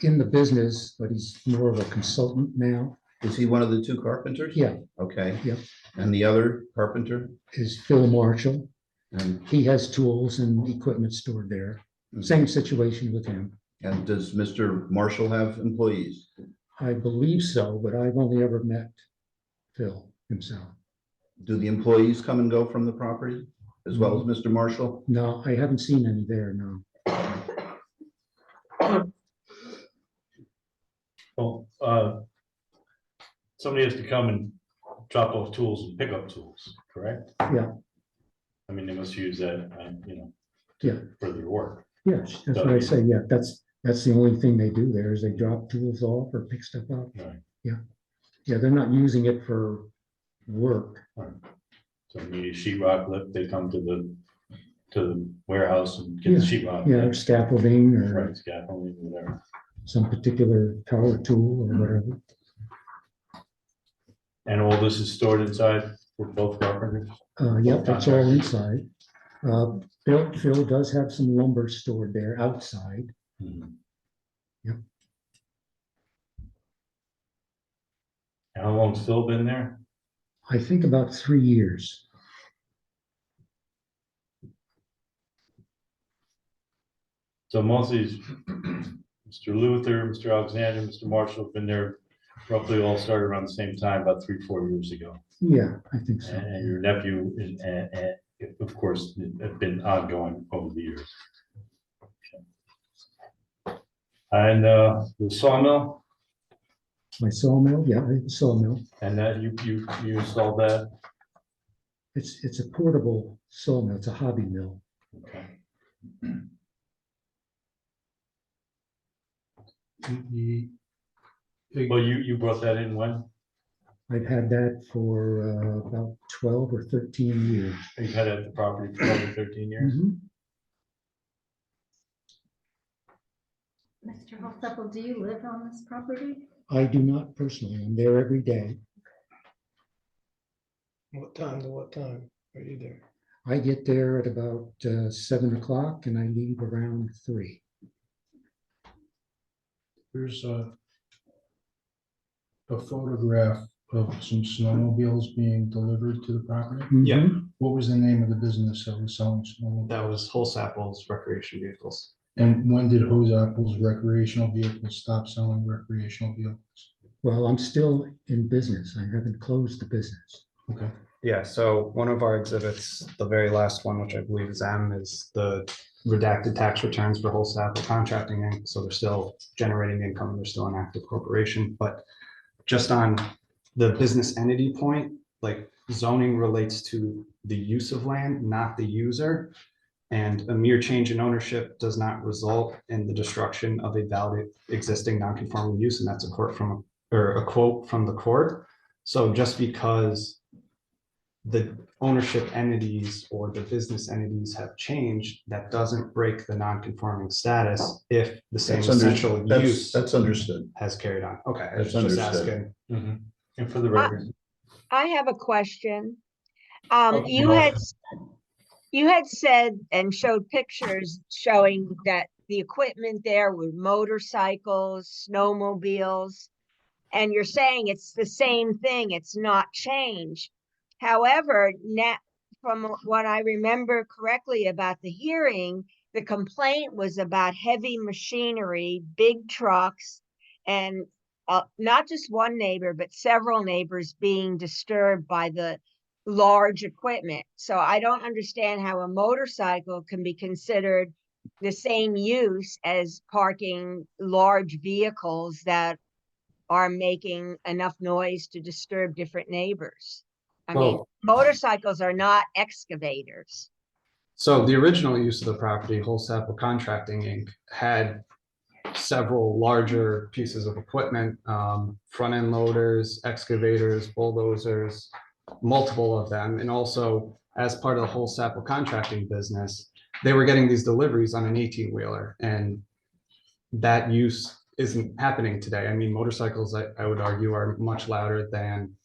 in the business, but he's more of a consultant now. Is he one of the two carpenters? Yeah. Okay. Yep. And the other carpenter? Is Phil Marshall. And, He has tools and equipment stored there. Same situation with him. and does Mr. Marshall have employees? I believe so, but I've only ever met Phil himself. Do the employees come and go from the property as well as Mr. Marshall? No, I haven't seen any there, no. Well, somebody has to come and drop off tools and pick up tools, correct? Yeah. I mean, they must use that, Yeah. for their work. Yes, that's what I say. Yeah, that's the only thing they do there is they drop tools off or pick stuff up. Right. Yeah. Yeah, they're not using it for work. Right. So you need a sheetrock lift, they come to the warehouse and get the sheetrock. Yeah, or lift. scaffolding or Right, scaffolding, whatever. some particular power tool or whatever. And all this is stored inside with both carpenters? Yep, that's all inside. Phil does have some lumber stored there outside. Mhm. Yep. How long's Phil been there? I think about 3 years. So most of these, Mr. Luther, Mr. Alexander, Mr. Marshall have been there roughly all started around the same time, about 3-4 years ago. Yeah, I think so. And your nephew, and of course, have been ongoing over the years. And the sawmill, My sawmill, yeah, I have a sawmill. and that you installed that? It's a portable sawmill. It's a hobby mill. Okay. Well, you brought that in when? I've had that for about 12 or 13 years. You've had it at the property for over 13 years? Mhm. Mr. Holstapple, do you live on this property? I do not personally. I'm there every day. What time to what time are you there? I get there at about 7 o'clock and I leave around 3. There's a photograph of some snowmobiles being delivered to the property. Yeah. Mhm. What was the name of the business that was selling snowmobiles? That was Holstaple's recreation vehicles. And when did Hose Apple's recreational vehicles stop selling recreational vehicles? Well, I'm still in business. I haven't closed the business. Okay. Yeah, so one of our exhibits, the very last one, which I believe is M, is the redacted tax returns for Holstapple Contracting Inc. So they're still generating income, they're still an active corporation, but just on the business entity point, like zoning relates to the use of land, not the user. And a mere change in ownership does not result in the destruction of a valid existing non-conforming use, and that's a quote from the court. So just because the ownership entities or the business entities have changed, that doesn't break the non-conforming status if the same That's under- essential that's- use That's understood. has carried on. Okay, I was That's just understood. asking. And for the record. I have a question. Okay, You go had, ahead. you had said and showed pictures showing that the equipment there were motorcycles, snowmobiles, and you're saying it's the same thing, it's not changed. However, now, from what I remember correctly about the hearing, the complaint was about heavy machinery, big trucks, and not just one neighbor, but several neighbors being disturbed by the large equipment. So I don't understand how a motorcycle can be considered the same use as parking large vehicles that are making enough noise to disturb different neighbors. I mean, Well- motorcycles are not excavators. So the original use of the property, Wholesale Contracting Inc., had several larger pieces of equipment, front end loaders, excavators, bulldozers, multiple of them. And also, as part of the Wholesale Contracting business, they were getting these deliveries on an 18-wheeler, and that use isn't happening today. I mean, motorcycles, I would argue, are much louder than,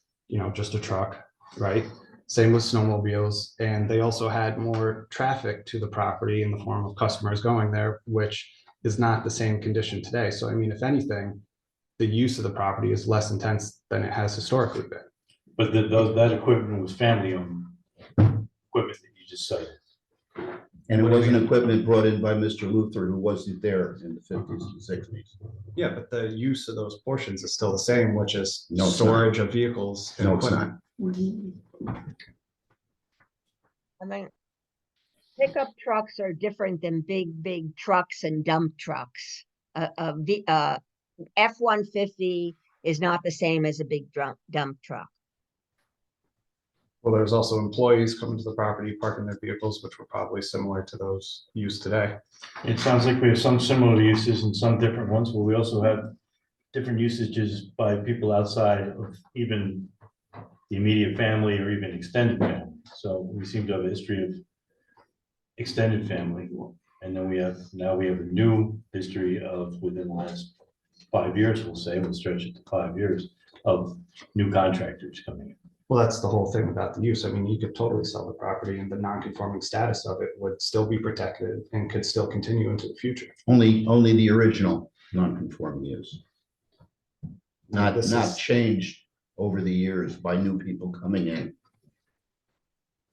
just a truck, right? Same with snowmobiles, and they also had more traffic to the property in the form of customers going there, which is not the same condition today. So I mean, if anything, the use of the property is less intense than it has historically been. But that equipment was family-owned equipment that you just cited. And it wasn't equipment brought in by Mr. Luther, who wasn't there in the 50s and 60s. Yeah, but the use of those portions is still the same, which is No, it's not. storage of vehicles and No, it's not. equipment. I mean, pickup trucks are different than big trucks and dump trucks. F-150 is not the same as a big dump truck. Well, there's also employees coming to the property, parking their vehicles, which were probably similar to those used today. It sounds like we have some similar uses and some different ones, but we also have different usages by people outside of even the immediate family or even extended family. So we seem to have a history of extended family. And then now we have a new history of, within the last 5 years, we'll stretch it to 5 years, of new contractors coming in. Well, that's the whole thing about the use. I mean, you could totally sell the property and the non-conforming status of it would still be protected and could still continue into the future. Only the original non-conforming use. Not This is- changed over the years by new people coming in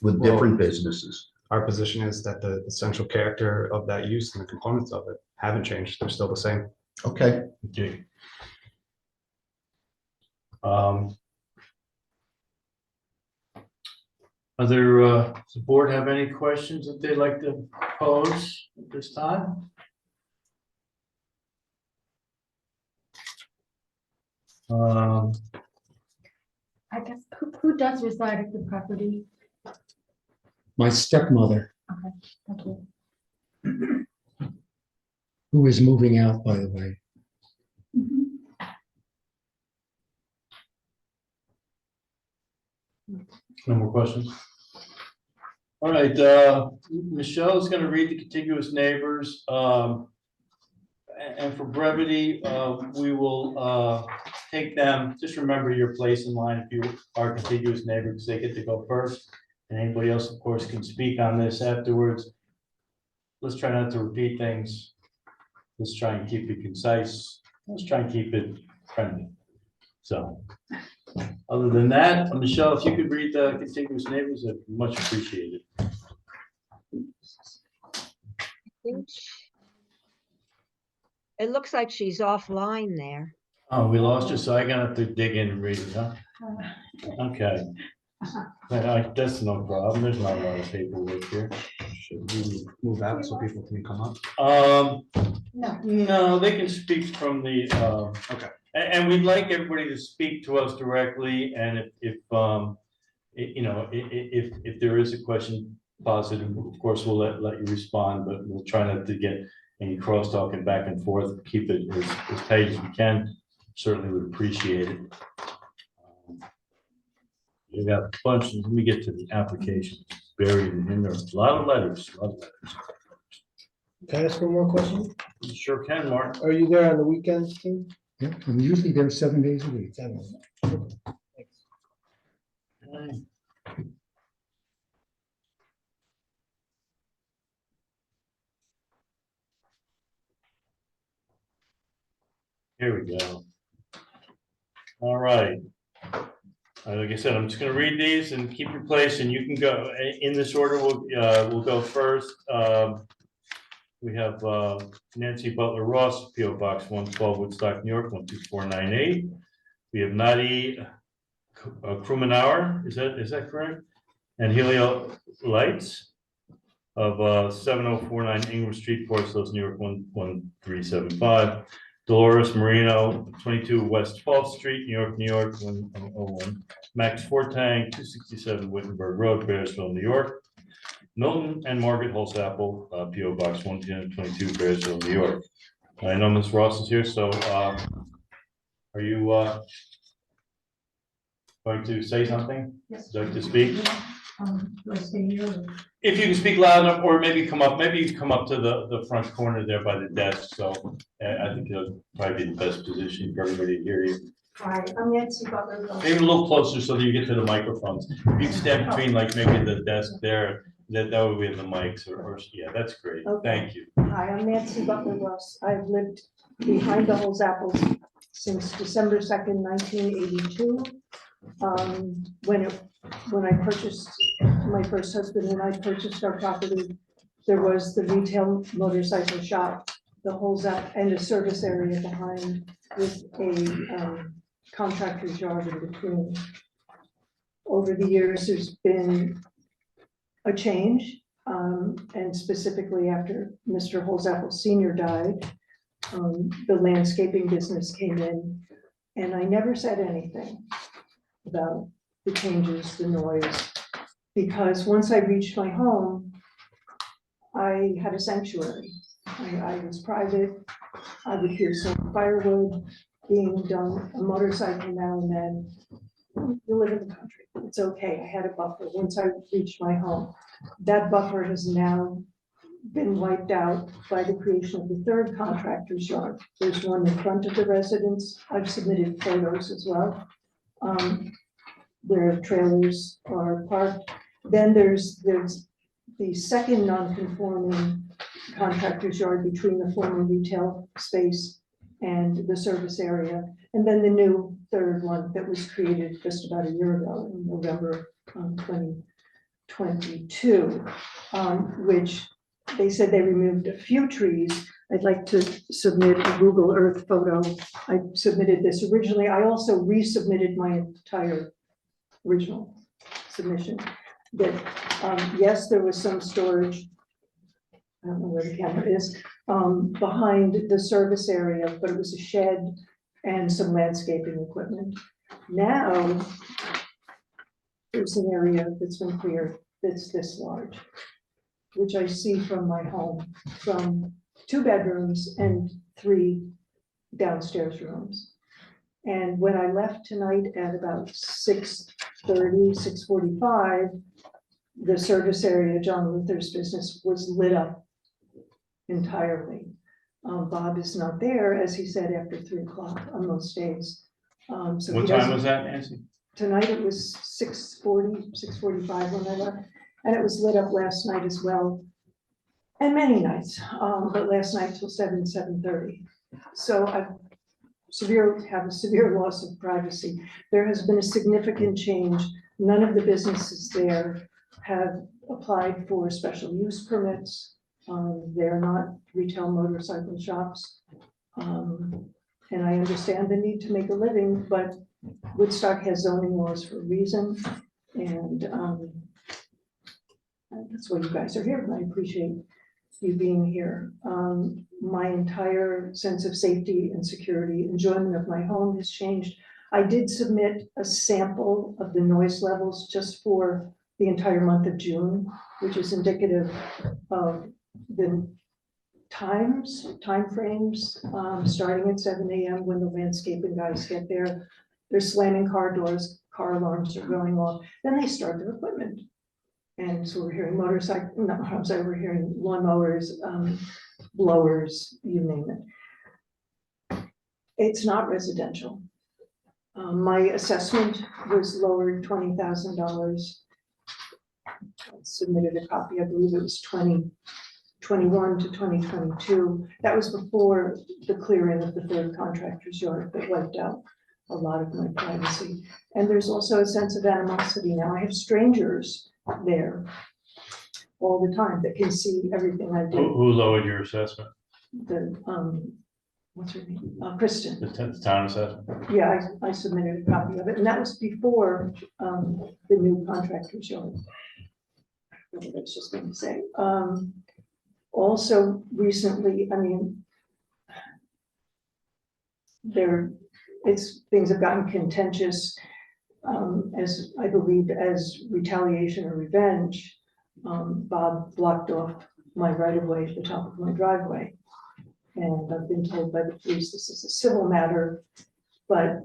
with Well, different businesses. Our position is that the essential character of that use and the components of it haven't changed. They're still the same. Okay. Okay. Does the board have any questions that they'd like to pose at this time? I guess, who does reside at the property? My stepmother, Thank you. who is moving out, by the way. No more questions? All right, Michelle's gonna read the contiguous neighbors. And for brevity, we will take them, just remember your place in line if you are contiguous neighbors, they get to go first. And anybody else, of course, can speak on this afterwards. Let's try not to repeat things. Let's try and keep it concise. Let's try and keep it friendly. So, other than that, Michelle, if you could read the contiguous neighbors, I'd much appreciated. It looks like she's offline there. Oh, we lost you, so I'm gonna have to dig in and read it, huh? Okay. That's no problem. There's not a lot of paperwork here. Should we move out so people can come up? No, they can speak from the, Okay. and we'd like everybody to speak to us directly, and if there is a question positive, of course, we'll let you respond, but we'll try not to get any crosstalk and back and forth, keep it as tight as we can. Certainly would appreciate it. You got a bunch, let me get to the application, buried in there, a lot of letters, a lot of letters. Can I ask one more question? You sure can, Mark. Are you there on the weekends too? Yeah, I'm usually there 7 days a week. Okay. Here we go. All right. Like I said, I'm just gonna read these and keep your place, and you can go in this order. We'll go first. We have Nancy Butler Ross, P.O. Box 112, Woodstock, New York, 12498. We have Nadi Krumenauer, is that correct? And Helio Lights of 7049 Ingram Street, Forest Hills, New York, 11375. Dolores Marino, 22 West 12th Street, New York, 101. Max Fortang, 267 Wittenberg Road, Bearsville, New York. Milton and Margaret Holsapple, P.O. Box 122, Bearsville, New York. I know Ms. Ross is here, so are you going to say something? Yes. Would you like to speak? Do I stay here? If you can speak loud enough, or maybe you come up to the front corner there by the desk, so I think it'll probably be the best position for everybody to hear you. Hi, I'm Nancy Butler. Maybe a little closer so that you get to the microphones. If you can stand between, like, maybe the desk there, that way we have the mics, or yeah, that's great. Okay. Thank you. Hi, I'm Nancy Butler Ross. I've lived behind the Holes Apples since December 2nd, 1982. When I purchased, my first husband and I purchased our property, there was the retail motorcycle shop, the Holes Up, and a service area behind with a contractor's yard in between. Over the years, there's been a change, and specifically after Mr. Holzapple Senior died, the landscaping business came in, and I never said anything about the changes, the noise, because once I reached my home, I had a sanctuary. I was private. I would hear some firewood being done, a motorcycle now and then. You live in the country. It's okay. I had a buffer once I reached my home. That buffer has now been wiped out by the creation of the third contractor's yard. There's one in front of the residence. I've submitted photos as well, where trailers are parked. Then there's the second non-conforming contractor's yard between the former retail space and the service area. And then the new third one that was created just about a year ago in November 2022, which they said they removed a few trees. I'd like to submit a Google Earth photo. I submitted this originally. I also resubmitted my entire original submission. That yes, there was some storage. I don't know where the camera is, behind the service area, but it was a shed and some landscaping equipment. Now, there's an area that's been cleared that's this large, which I see from my home, from 2 bedrooms and 3 downstairs rooms. And when I left tonight at about 6:30, 6:45, the service area, John Luther's business, was lit up entirely. Bob is not there, as he said, after 3 o'clock on most days. So What time was that, Nancy? Tonight it was 6:40, 6:45 when I left, and it was lit up last night as well. And many nights, but last night till 7:30. So I have a severe loss of privacy. There has been a significant change. None of the businesses there have applied for special use permits. They're not retail motorcycle shops. And I understand the need to make a living, but Woodstock has zoning laws for a reason. And that's why you guys are here, and I appreciate you being here. My entire sense of safety and security, enjoyment of my home has changed. I did submit a sample of the noise levels just for the entire month of June, which is indicative of the timeframes, starting at 7 a.m. when the landscaping guys get there. They're slamming car doors. car alarms are going off, then they start their equipment. And so we're hearing motorcycle, no, I'm sorry, we're hearing lawnmowers, blowers, you name it. It's not residential. My assessment was lowered $20,000. Submitted a copy, I believe it was 2021 to 2022. That was before the clearing of the third contractor's yard that wiped out a lot of my privacy. And there's also a sense of animosity now. I have strangers there all the time that can see everything I do. Who lowered your assessment? The, what's her name? Kristen. The town assessment? Yeah, I submitted a copy of it, and that was before the new contractor's yard. I forget what I was just going to say. Also recently, I mean, things have gotten contentious, as I believe as retaliation or revenge. Bob blocked off my right of way at the top of my driveway. And I've been told by the police this is a civil matter, but,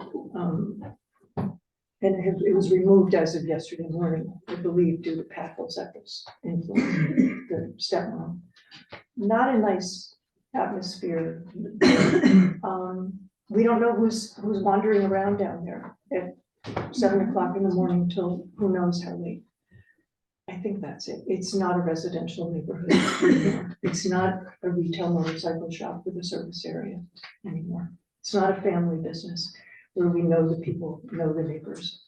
and it was removed as of yesterday morning, I believe, due to Pat Eccles' influence, the stepmom. Not a nice atmosphere. We don't know who's wandering around down there at 7 o'clock in the morning till who knows how late. I think that's it. It's not a residential neighborhood anymore. It's not a retail motorcycle shop with a service area anymore. It's not a family business where we know the people, know the neighbors.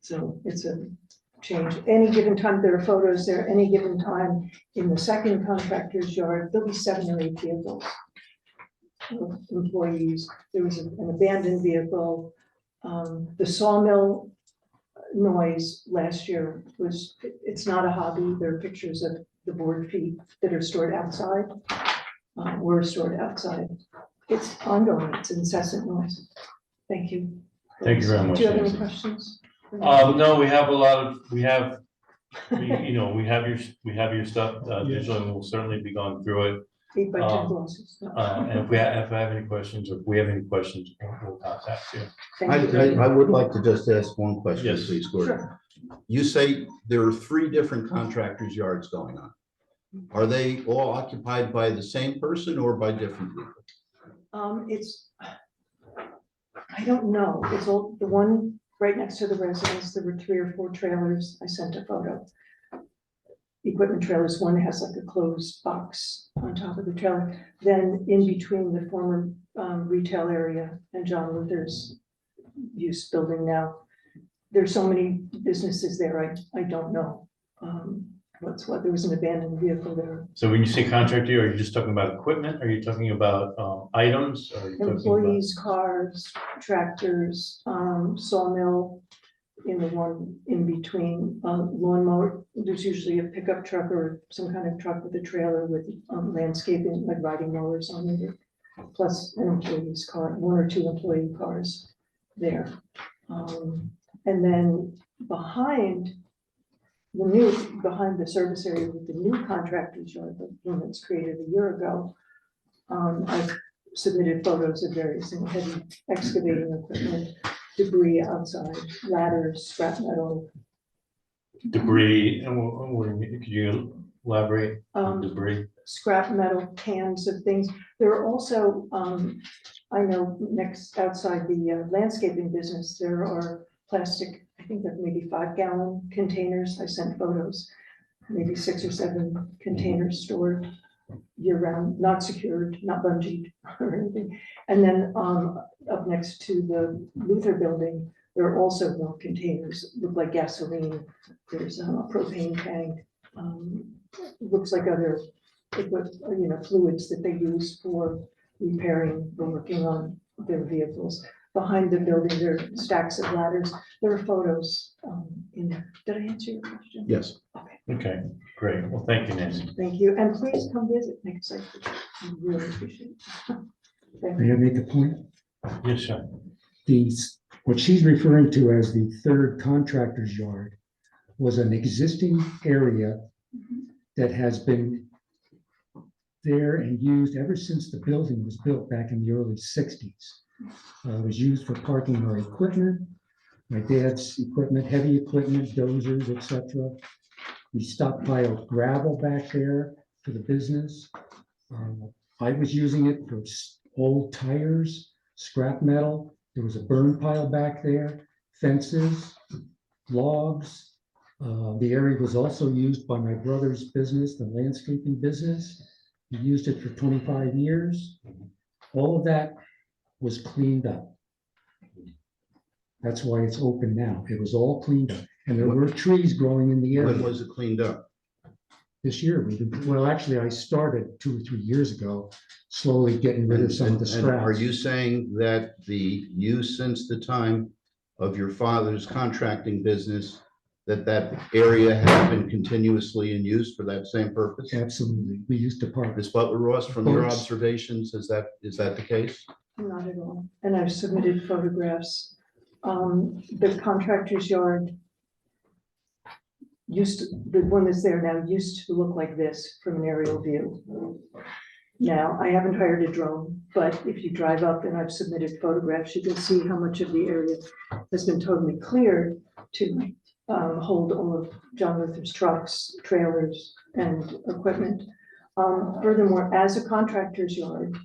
So it's a change. Any given time, there are photos there, any given time in the second contractor's yard, there'll be 7 or 8 vehicles of employees. There was an abandoned vehicle. The sawmill noise last year was, it's not a hobby. There are pictures of the board feet that are stored outside, were stored outside. It's ongoing, it's incessant noise. Thank you. Thank you very much. Do you have any Nancy. questions? No, we have a lot of, we have your stuff, digital, and we'll certainly be going through it. 8 by 10 glosses. No. And if I have any questions, or if we have any questions, we'll contact you. Thank you. I would like to just ask one question, Yes. please, Gordon. Sure. You say there are 3 different contractors' yards going on. Are they all occupied by the same person or by different people? It's, I don't know. It's all, the one right next to the residence, there were 3 or 4 trailers. I sent a photo. Equipment trailers, one has like a closed box on top of the trailer. Then in between the former retail area and John Luther's use building now, there's so many businesses there, I don't know. What's what, there was an abandoned vehicle there. So when you say contractor, are you just talking about equipment? Are you talking about items? Are you talking about- Employees, cars, tractors, sawmill in the one in between, lawnmower. There's usually a pickup truck or some kind of truck with a trailer with landscaping, like riding mowers on it, plus an employee's car, 1 or 2 employee cars there. And then behind the service area with the new contractor's yard, the one that's created a year ago, I've submitted photos of various heavy excavating equipment, debris outside, ladders, scrap metal. Debris, and what do you mean? Could you elaborate on debris? Scrap metal, cans of things. There are also, I know outside the landscaping business, there are plastic, I think they're maybe 5-gallon containers. I sent photos, maybe 6 or 7 containers stored year round, not secured, not bungeed or anything. And then up next to the Luther building, there are also more containers, look like gasoline. There's a propane tank, looks like other fluids that they use for repairing or working on their vehicles. Behind the building, there are stacks of ladders. There are photos in there. Did I answer your question? Yes. Okay, great. Well, thank you, Nancy. Thank you. And please come visit next site. I really appreciate it. Thank May I you. make a point? Yes, sir. What she's referring to as the third contractor's yard was an existing area that has been there and used ever since the building was built back in the early 60s. It was used for parking our equipment. my dad's equipment, heavy equipment, dozers, etc. We stockpiled gravel back there for the business. I was using it for old tires, scrap metal. There was a burn pile back there, fences, logs. The area was also used by my brother's business, the landscaping business. He used it for 25 years. All of that was cleaned up. That's why it's open now. It was all cleaned up. And there were trees growing in the area. When was it cleaned up? This year, well, actually, I started 2 or 3 years ago, slowly getting rid of some of the And are scraps. you saying that the use since the time of your father's contracting business, that area has been continuously in use for that same purpose? Absolutely. We used to park. Ms. Butler Ross, from your Course. observations, is that the case? Not at all. And I've submitted photographs. The contractor's yard the one that's there now used to look like this from an aerial view. Now, I haven't hired a drone, but if you drive up and I've submitted photographs, you can see how much of the area has been totally cleared to hold all of John Luther's trucks, trailers, and equipment. Furthermore, as a contractor's yard,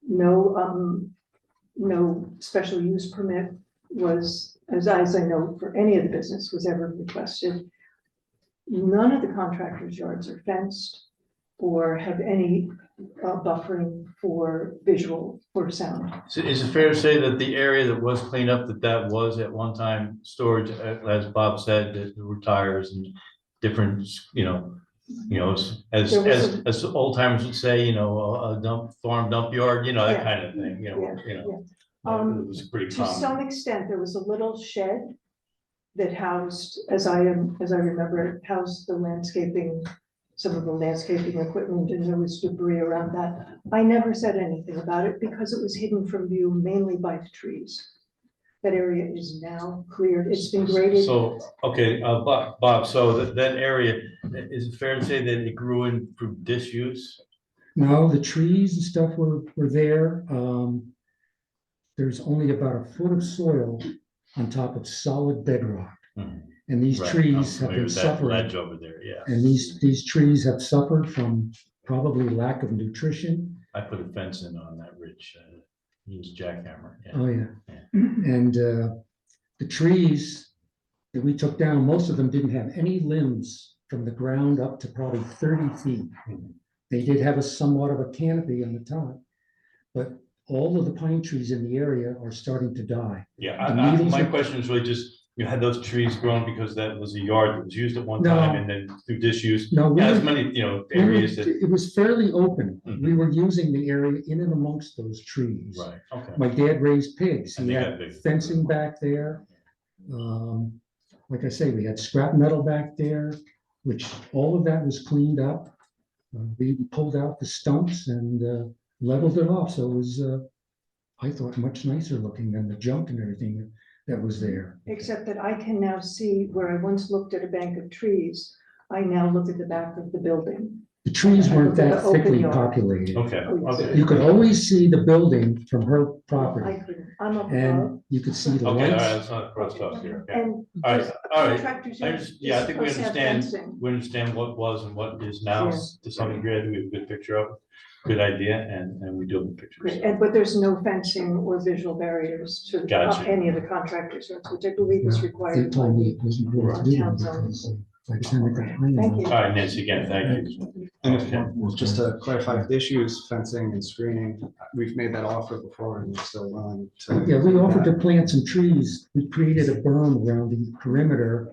no special use permit was, as I know, for any of the business was ever requested. None of the contractors' yards are fenced or have any buffering for visual or sound. So is it fair to say that the area that was cleaned up, that was at one time storage, as Bob said, that there were tires and different, as old timers would say, a farm dump yard, that Yeah. kind of thing, it was pretty To common. some extent, there was a little shed that housed, as I remember, it housed the landscaping, some of the landscaping equipment, and there was debris around that. I never said anything about it because it was hidden from view mainly by the trees. That area is now cleared. It's been graded. So, okay, Bob, so that area, is it fair to say that it grew in through disuse? No, the trees and stuff were there. There's only about a foot of soil on top of solid bedrock. And these Right, trees I'm have familiar been with that suffering. ledge over there, yeah. And these trees have suffered from probably lack of nutrition. I put a fence in on that ridge, used jackhammer. Yeah. Oh, yeah. And the trees that we took down, most of them didn't have any limbs from the ground up to probably 30 feet. They did have somewhat of a canopy on the top, but all of the pine trees in the area are starting to die. Yeah, The needles my are- question is really just, you had those trees grown because that was a yard that was used at one No. time and then through disuse. No, we As were- many, We were- areas that, It was fairly open. Mhm. We were using the area in and amongst those trees. right, okay. My dad raised pigs. And He they had got big. fencing back there. Like I say, we had scrap metal back there, which all of that was cleaned up. We pulled out the stumps and leveled it off. So it was, I thought, much nicer looking than the junk and everything that was there. Except that I can now see where I once looked at a bank of trees, I now look at the back of the building. The trees weren't that The open thickly yard. populated. Okay, okay. You could always see the building from her I property, couldn't, I'm up and above. you could see the Okay, all right, lights. that's not crosstalk here, okay. And All right, just all right. contractors I are just, yeah, I think we supposed to have understand, fencing. we understand what was and what is now Yeah. to some degree. I think we have a good picture of it, good idea, and we do have a picture. Great, but there's no fencing or visual barriers to Gotcha. any of the contractors, which I believe is They required. told me it wasn't really Right. doing Town it zones. because by the time I got home. Thank you. All right, Nancy, again, thank you. And Okay. just to clarify, the issues, fencing and screening, we've made that offer before and we're still willing to. Yeah, we do offered to that. plant some trees. We created a berm around the perimeter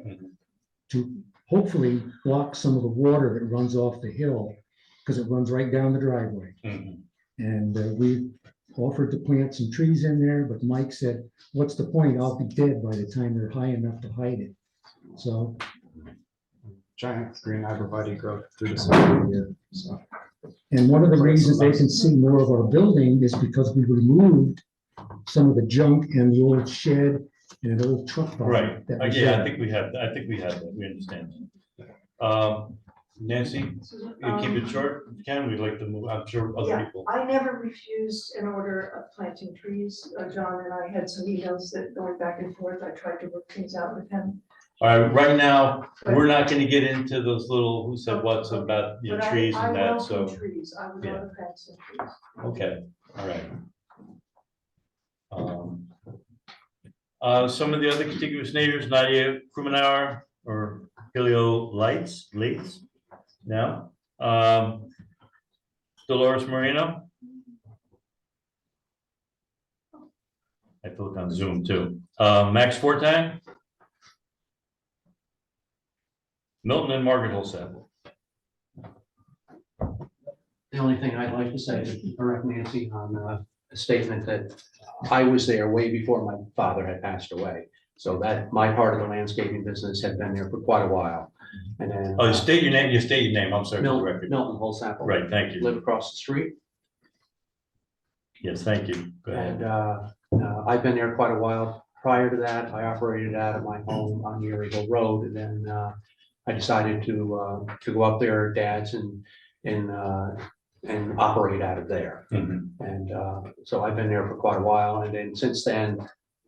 to hopefully block some of the water that runs off the hill, because it runs right down the driveway. Mhm. And we offered to plant some trees in there, but Mike said, what's the point? I'll be dead by the time they're high enough to hide it. So, Giant green arborvitae growth through the center here, so. and one of the reasons they can see more of our building is because we removed some of the junk and the old shed and an old truck. body Right, that was yeah, I there. think we have that, we understand. Nancy, you keep it short, if you can, we'd like to move, I'm sure other Yeah, people. I never refused an order of planting trees. John and I had some emails that going back and forth. I tried to work things out with him. All right, right now, we're not gonna get into those little, who said what's Okay. about, you know, But trees and I that, so, welcome trees. I was yeah. on the fence and trees. okay, all right. Some of the other contiguous neighbors, Nadia Krumenauer or Helio Lights, now. Dolores Marino. I have to look on Zoom too. Max Fortan. Milton and Margaret Holsap. The only thing I'd like to say is to correct Nancy on a statement that I was there way before my father had passed away. So that my part of the landscaping business had been there for quite a while. And then. Oh, state your name, I'm sorry. Milton Holsap. Right, thank you. Live across the street. Yes, thank you. Go ahead. And I've been there quite a while. Prior to that, I operated out of my home on Erie Road, and then I decided to go up there at Dad's and operate out of there. Mm-hmm. And so I've been there for quite a while, and then since then,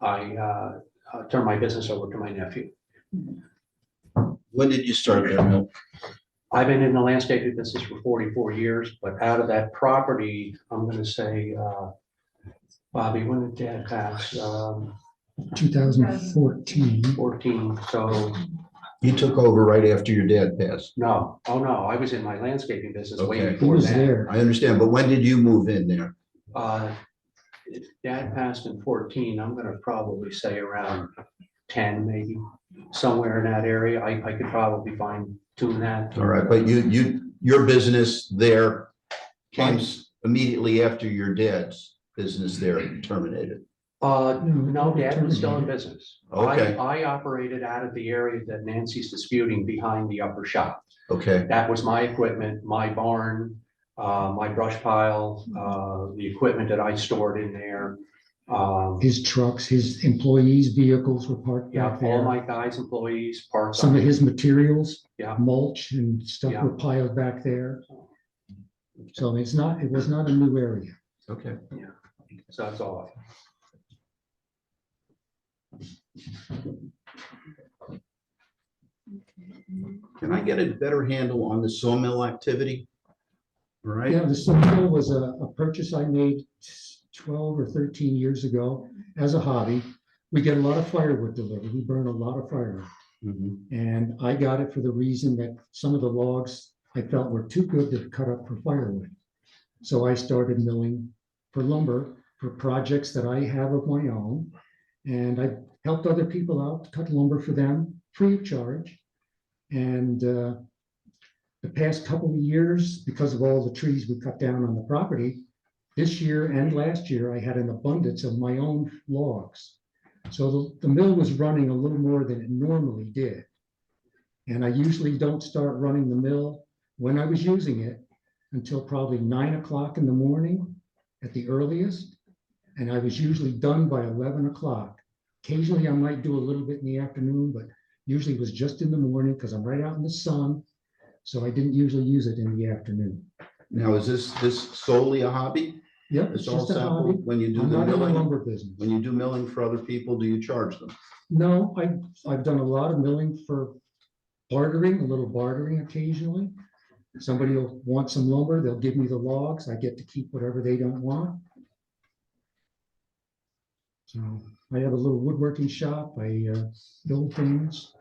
I turned my business over to my nephew. When did you start there, Milt? I've been in the landscaping business for 44 years, but out of that property, I'm going to say, Bobby, when did Dad pass? 2014. 14. So You took over right after your dad passed. no, oh no, I was in my landscaping business way Okay. He before was that. there. I understand, but when did you move in there? Dad passed in 14. I'm going to probably say around 10, maybe somewhere in that area. I could probably fine tune that. All right, but your business there came immediately after your dad's business there terminated. No, Dad was still in business. Okay. I operated out of the area that Nancy's disputing behind the upper shop. Okay, That was my equipment, my barn, my brush pile, the equipment that I stored in there. His trucks, his employees' vehicles were parked Yeah, back all there. my guys' employees parked. Some on of it. his materials, Yeah. mulch and stuff Yeah. were piled back there. So it was not a new area. okay. Yeah, so that's all. Can I get a better handle on the sawmill activity? All right, Yeah, the sawmill was a purchase I made 12 or 13 years ago as a hobby. We get a lot of firewood delivered. We burn a lot of firewood. Mhm. And I got it for the reason that some of the logs I felt were too good to cut up for firewood. So I started milling for lumber for projects that I have of my own. And I helped other people out to cut lumber for them free of charge. And the past couple of years, because of all the trees we cut down on the property, this year and last year, I had an abundance of my own logs. So the mill was running a little more than it normally did. And I usually don't start running the mill when I was using it until probably 9 o'clock in the morning at the earliest. And I was usually done by 11 o'clock. Occasionally I might do a little bit in the afternoon, but usually it was just in the morning because I'm right out in the sun. So I didn't usually use it in the afternoon. Now, is this solely a hobby? Yep, It's it's all just a sample? hobby. When you do I'm the not in the milling, lumber business. when you do milling for other people, do you charge them? No, I've done a lot of milling for bartering, a little bartering occasionally. Somebody will want some lumber, they'll give me the logs, I get to keep whatever they don't want. So I have a little woodworking shop, I build things.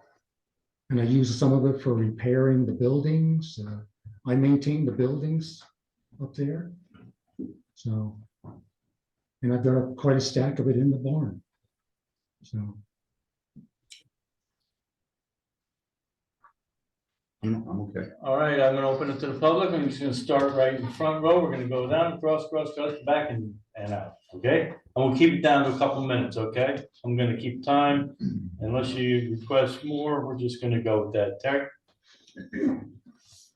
And I use some of it for repairing the buildings. I maintain the buildings up there. So, and I've got quite a stack of it in the barn. So. I'm okay. All right, I'm gonna open it to the public. I'm just gonna start right in the front row. We're gonna go down, across, back and out, okay? And we'll keep it down to a couple minutes, okay? I'm gonna keep time. Unless you request more, we're just gonna go with that. Terry?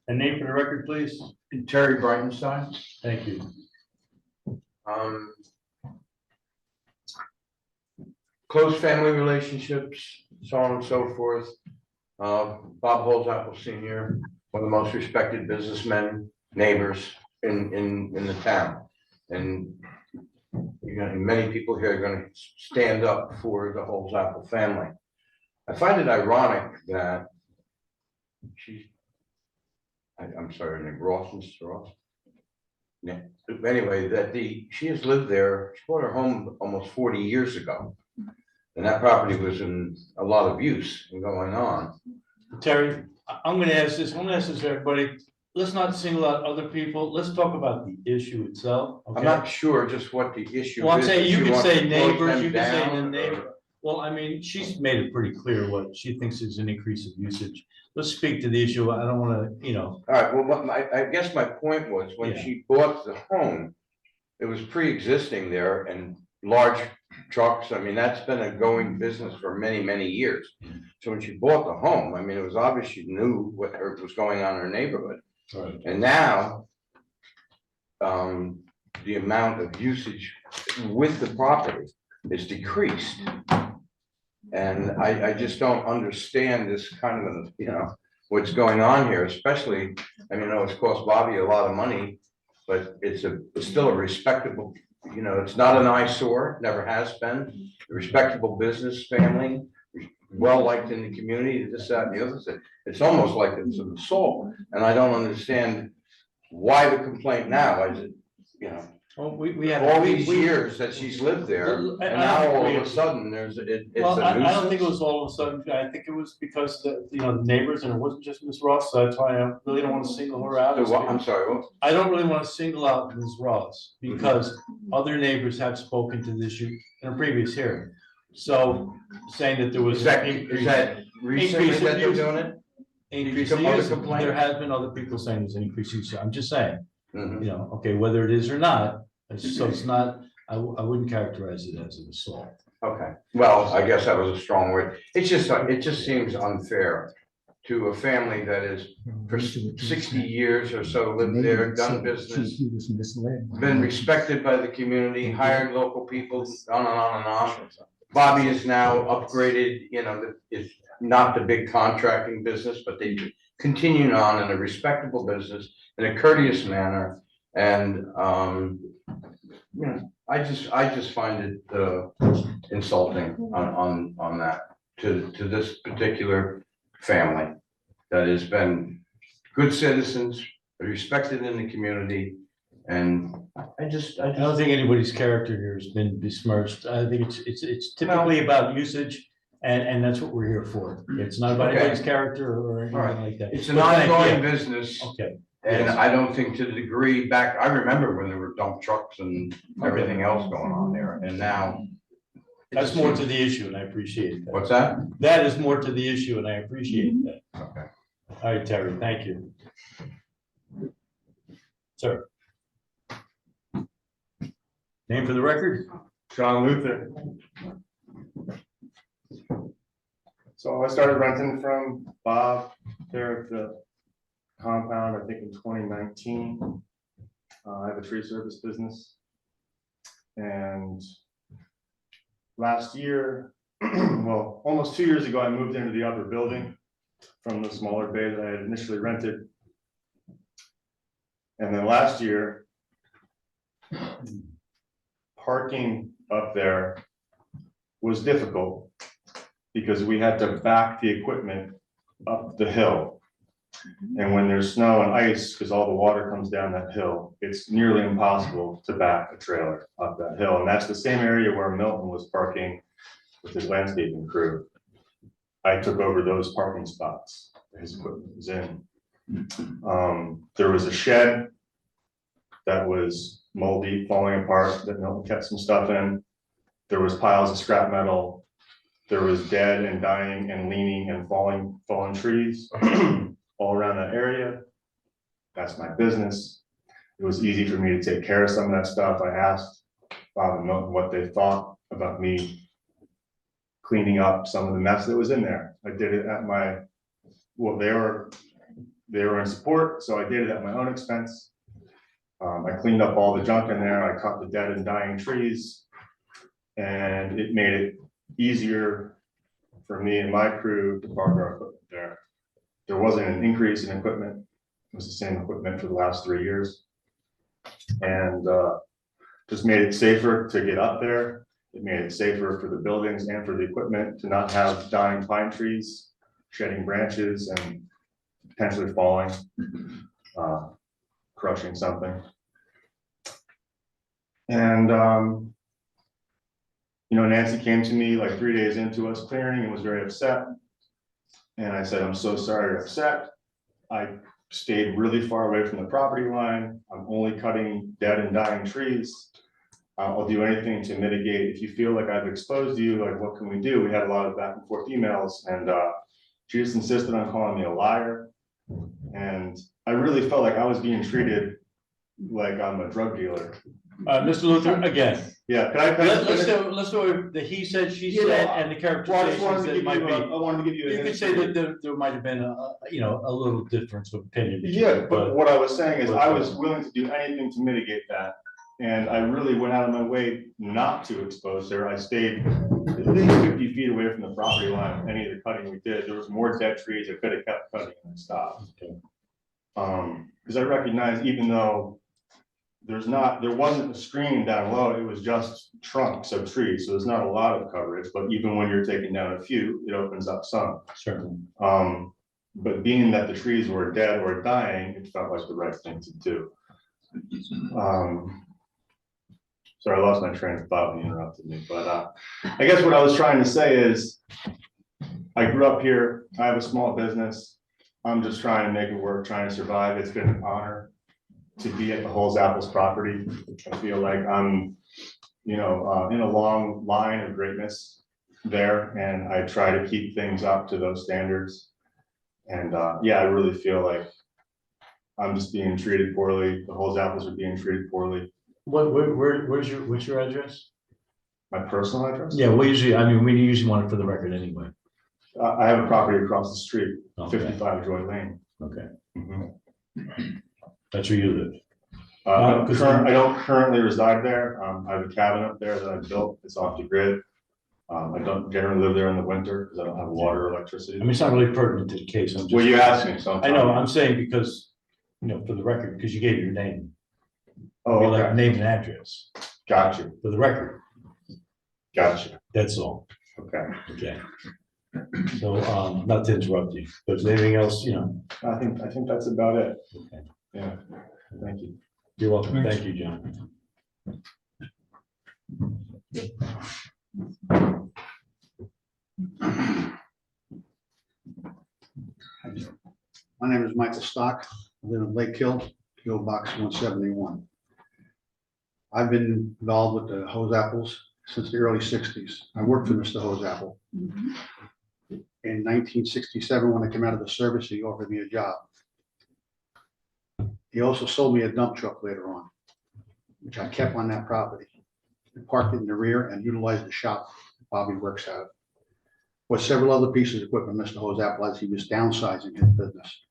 And name for the record, please. Terry Breitenstein. Thank you. Close family relationships, so on and so forth. Bob Holzapfel Senior one of the most respected businessmen, neighbors in the town. And you know, many people here are gonna stand up for the whole Zappa family. I find it ironic that I'm sorry, her name Ross, Mr. Ross. Yeah, anyway, she has lived there, she bought her home almost 40 years ago. And that property was in a lot of use and going on. Terry, I'm gonna ask this to everybody. Let's not single out other people. Let's talk about the issue itself. I'm Okay? not sure just what the issue is. Well, I'm saying, if you she can wants say to close neighbors, them you can say the down, neighbor. or- Well, I mean, she's made it pretty clear what she thinks is an increase of usage. Let's speak to the issue. I don't wanna, All right, well, I guess my point was, when Yeah. she bought the home, it was pre-existing there and large trucks. I mean, that's been a going business for many, many years. So when she bought the home, I mean, it was obvious she knew what was going on in her neighborhood. Right. And now, the amount of usage with the property is decreased. And I just don't understand this kind of, you know, what's going on here, especially, I mean, I know it's cost Bobby a lot of money, but it's still a respectable, you know, it's not an eyesore, never has been. A respectable business family, well-liked in the community, this, that, and the other thing. It's almost like it's an assault, and I don't understand why the complaint now, is it, you know, well, we had. all these years that she's lived there, and now all of a sudden, it's Well, a I don't think it nuisance. was all of a sudden. I think it was because the neighbors, and it wasn't just Ms. Ross, so that's why I really don't want to single her out. I'm sorry, what? I don't really want to single out Ms. Ross because other neighbors have spoken to this issue in a previous hearing. So saying that there was. Is that recently increase in that they're use- doing it? Increase Some in other use. complaints? There has been other people saying there's an increase in use. I'm just saying, Mhm. you know, okay, whether it is or not, so it's not, I wouldn't characterize it as an assault. Okay, well, I guess that was a strong word. It just seems unfair to a family that is for 60 years or so lived there, done business, He was misled. been respected by the community, hired local people, on and on and on. Bobby is now upgraded, you know, it's not the big contracting business, but they continue on in a respectable business in a courteous manner. And, you know, I just find it insulting on that to this particular family that has been good citizens, respected in the community. And I don't think anybody's character here has been besmirched. I think it's typically about usage, and that's what we're here for. It's not about Okay. anybody's character or anything All right. like that. It's an But thank ongoing you. business. Okay. And Yes. I don't think to the degree back, I remember when there were dump trucks and everything else going on there, and now. That's more to the issue, and I appreciate that. What's that? That is more to the issue, and I appreciate that. Okay. All right, Terry, thank you. Sir. Name for the record? John Luther. So I started renting from Bob there at the compound, I think in 2019. I have a tree service business. And last year, well, almost 2 years ago, I moved into the upper building from the smaller bay that I had initially rented. And then last year, parking up there was difficult because we had to back the equipment up the hill. And when there's snow and ice, because all the water comes down that hill, it's nearly impossible to back a trailer up that hill. And that's the same area where Milton was parking with his landscaping crew. I took over those parking spots that his equipment was in. There was a shed that was moldy, falling apart, that Milton kept some stuff in. There was piles of scrap metal. There was dead and dying and leaning and fallen trees all around that area. That's my business. It was easy for me to take care of some of that stuff. I asked Bob and Milton what they thought about me cleaning up some of the mess that was in there. I did it at my, well, they were in support, so I did it at my own expense. I cleaned up all the junk in there. I cut the dead and dying trees, and it made it easier for me and my crew to park our equipment there. There wasn't an increase in equipment was the same equipment for the last 3 years. And just made it safer to get up there. It made it safer for the buildings and for the equipment to not have dying pine trees, shedding branches and potentially falling, crushing something. And, you know, Nancy came to me like 3 days into us clearing and was very upset. And I said, I'm so sorry you're upset. I stayed really far away from the property line. I'm only cutting dead and dying trees. I'll do anything to mitigate. If you feel like I've exposed you, like what can we do? We had a lot of back and forth emails, and she just insisted on calling me a liar. And I really felt like I was being treated like I'm a drug dealer. Mr. Luther, again. Yeah, Let's do the he said, she said, and the characterizations that might be. I wanted to give you. You could say that there might have been a little difference of opinion. Yeah, but what I was saying is I was willing to do anything to mitigate that. And I really went out of my way not to expose her. I stayed at least 50 feet away from the property line of any of the cutting we did. There was more dead trees. I could have kept cutting and stopped. Because I recognize even though there wasn't a screen down low, it was just trunks of trees. So there's not a lot of coverage, but even when you're taking down a few, it opens up some. Certainly. But being that the trees were dead or dying, it felt like the right thing to do. Sorry, I lost my train of thought when you interrupted me, but I guess what I was trying to say is I grew up here. I have a small business. I'm just trying to make it work, trying to survive. It's been an honor to be at the Holes Apples property. I feel like I'm, in a long line of greatness there, and I try to keep things up to those standards. And yeah, I really feel like I'm just being treated poorly. The Holes Apples are being treated poorly. What's your address? My personal address? Yeah, we usually want it for the record anyway. I have a property across the street, Okay. 55 Joy Lane. Okay. Mhm. That's where you live. I don't currently reside there. I have a cabin up there that I built. It's off the grid. I don't generally live there in the winter because I don't have water or electricity. I mean, it's not really pertinent to the case. I'm just. Well, you asked me, so. I know, I'm saying because, for the record, because you gave your name. Oh, We like okay. name and address Got you. for the record. Got you. That's all. Okay. Okay. So, not to interrupt you, but is there anything else, I think that's about it. Okay. Yeah. Thank you. You're welcome. Thank you, John. My name is Michael Stock. I live in Lake Hill, PO Box 171. I've been involved with the Hose Apples since the early 60s. I worked for Mr. Hose Apple. In 1967, when I came out of the service, he offered me a job. He also sold me a dump truck later on, which I kept on that property. I parked it in the rear and utilized the shop Bobby works out of. With several other pieces of equipment, Mr. Hose Apple, as he was downsizing his business.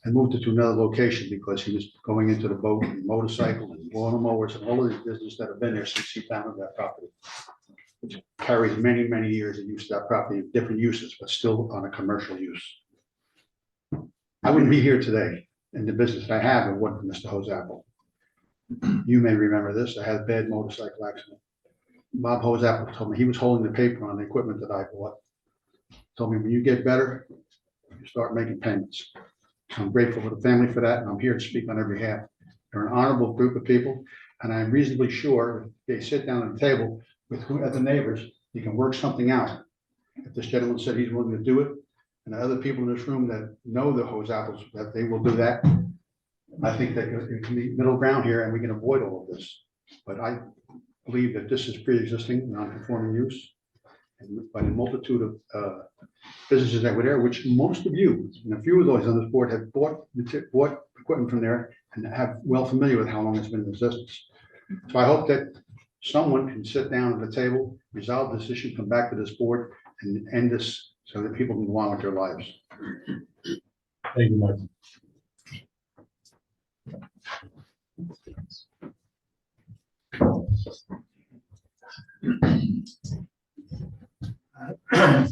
I moved it to another location because he was going into the boat and motorcycle and lawnmowers and all of his business that have been there since he founded that property. Which carries many, many years of use of that property, different uses, but still on a commercial use. I wouldn't be here today in the business that I have and worked for Mr. Hose Apple. You may remember this. I had a bad motorcycle accident. Bob Hose Apple told me he was holding the paper on the equipment that I bought. Told me, when you get better, you start making payments. I'm grateful for the family for that, and I'm here to speak on their behalf. They're an honorable group of people, and I'm reasonably sure if they sit down at the table with the neighbors, you can work something out. If this gentleman said he's willing to do it, and the other people in this room that know the Hose Apples, that they will do that, I think that it can be middle ground here, and we can avoid all of this. But I believe that this is pre-existing, non-conforming use. And by the multitude of businesses that were there, which most of you, and a few of those on this board have bought equipment from there and have well familiar with how long it's been in existence. So I hope that someone can sit down at the table, resolve this issue, come back to this board and end this so that people can go on with their lives. Thank you, Michael.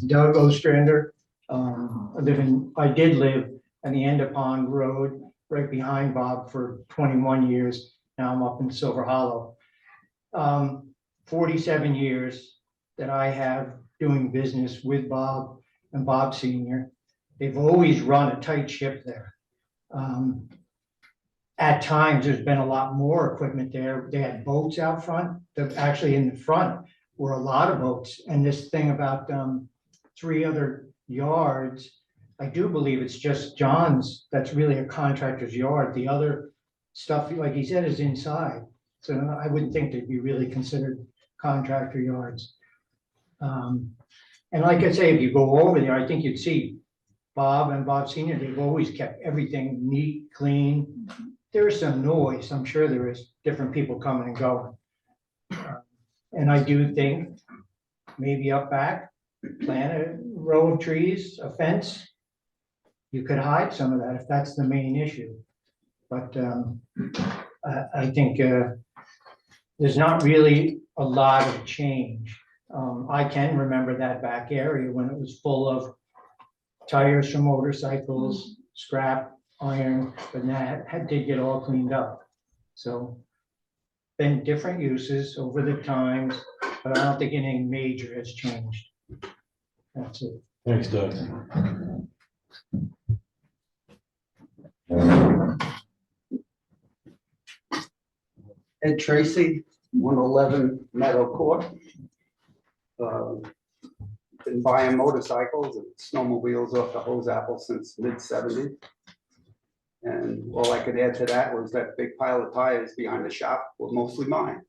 Doug Ostrander. I did live on the end of Pond Road, right behind Bob for 21 years. Now I'm up in Silver Hollow. 47 years that I have doing business with Bob and Bob Senior. They've always run a tight ship there. At times, there's been a lot more equipment there. They had boats out front. Actually, in the front were a lot of boats. And this thing about 3 other yards, I do believe it's just John's. That's really a contractor's yard. The other stuff, like he said, is inside. So I wouldn't think they'd be really considered contractor yards. And like I say, if you go over there, I think you'd see Bob and Bob Senior, they've always kept everything neat, clean. There is some noise, I'm sure there is, different people coming and going. And I do think maybe up back, plant a row of trees, a fence. You could hide some of that if that's the main issue. But I think there's not really a lot of change. I can remember that back area when it was full of tires from motorcycles, scrap, iron, but that did get all cleaned up. So been different uses over the times, but I don't think anything major has changed. That's it. Thanks, Doug. Ed Tracy, 111 Meadow Court. Been buying motorcycles and snowmobiles off the Hose Apple since mid-70s. And all I could add to that was that big pile of tires behind the shop were mostly mine.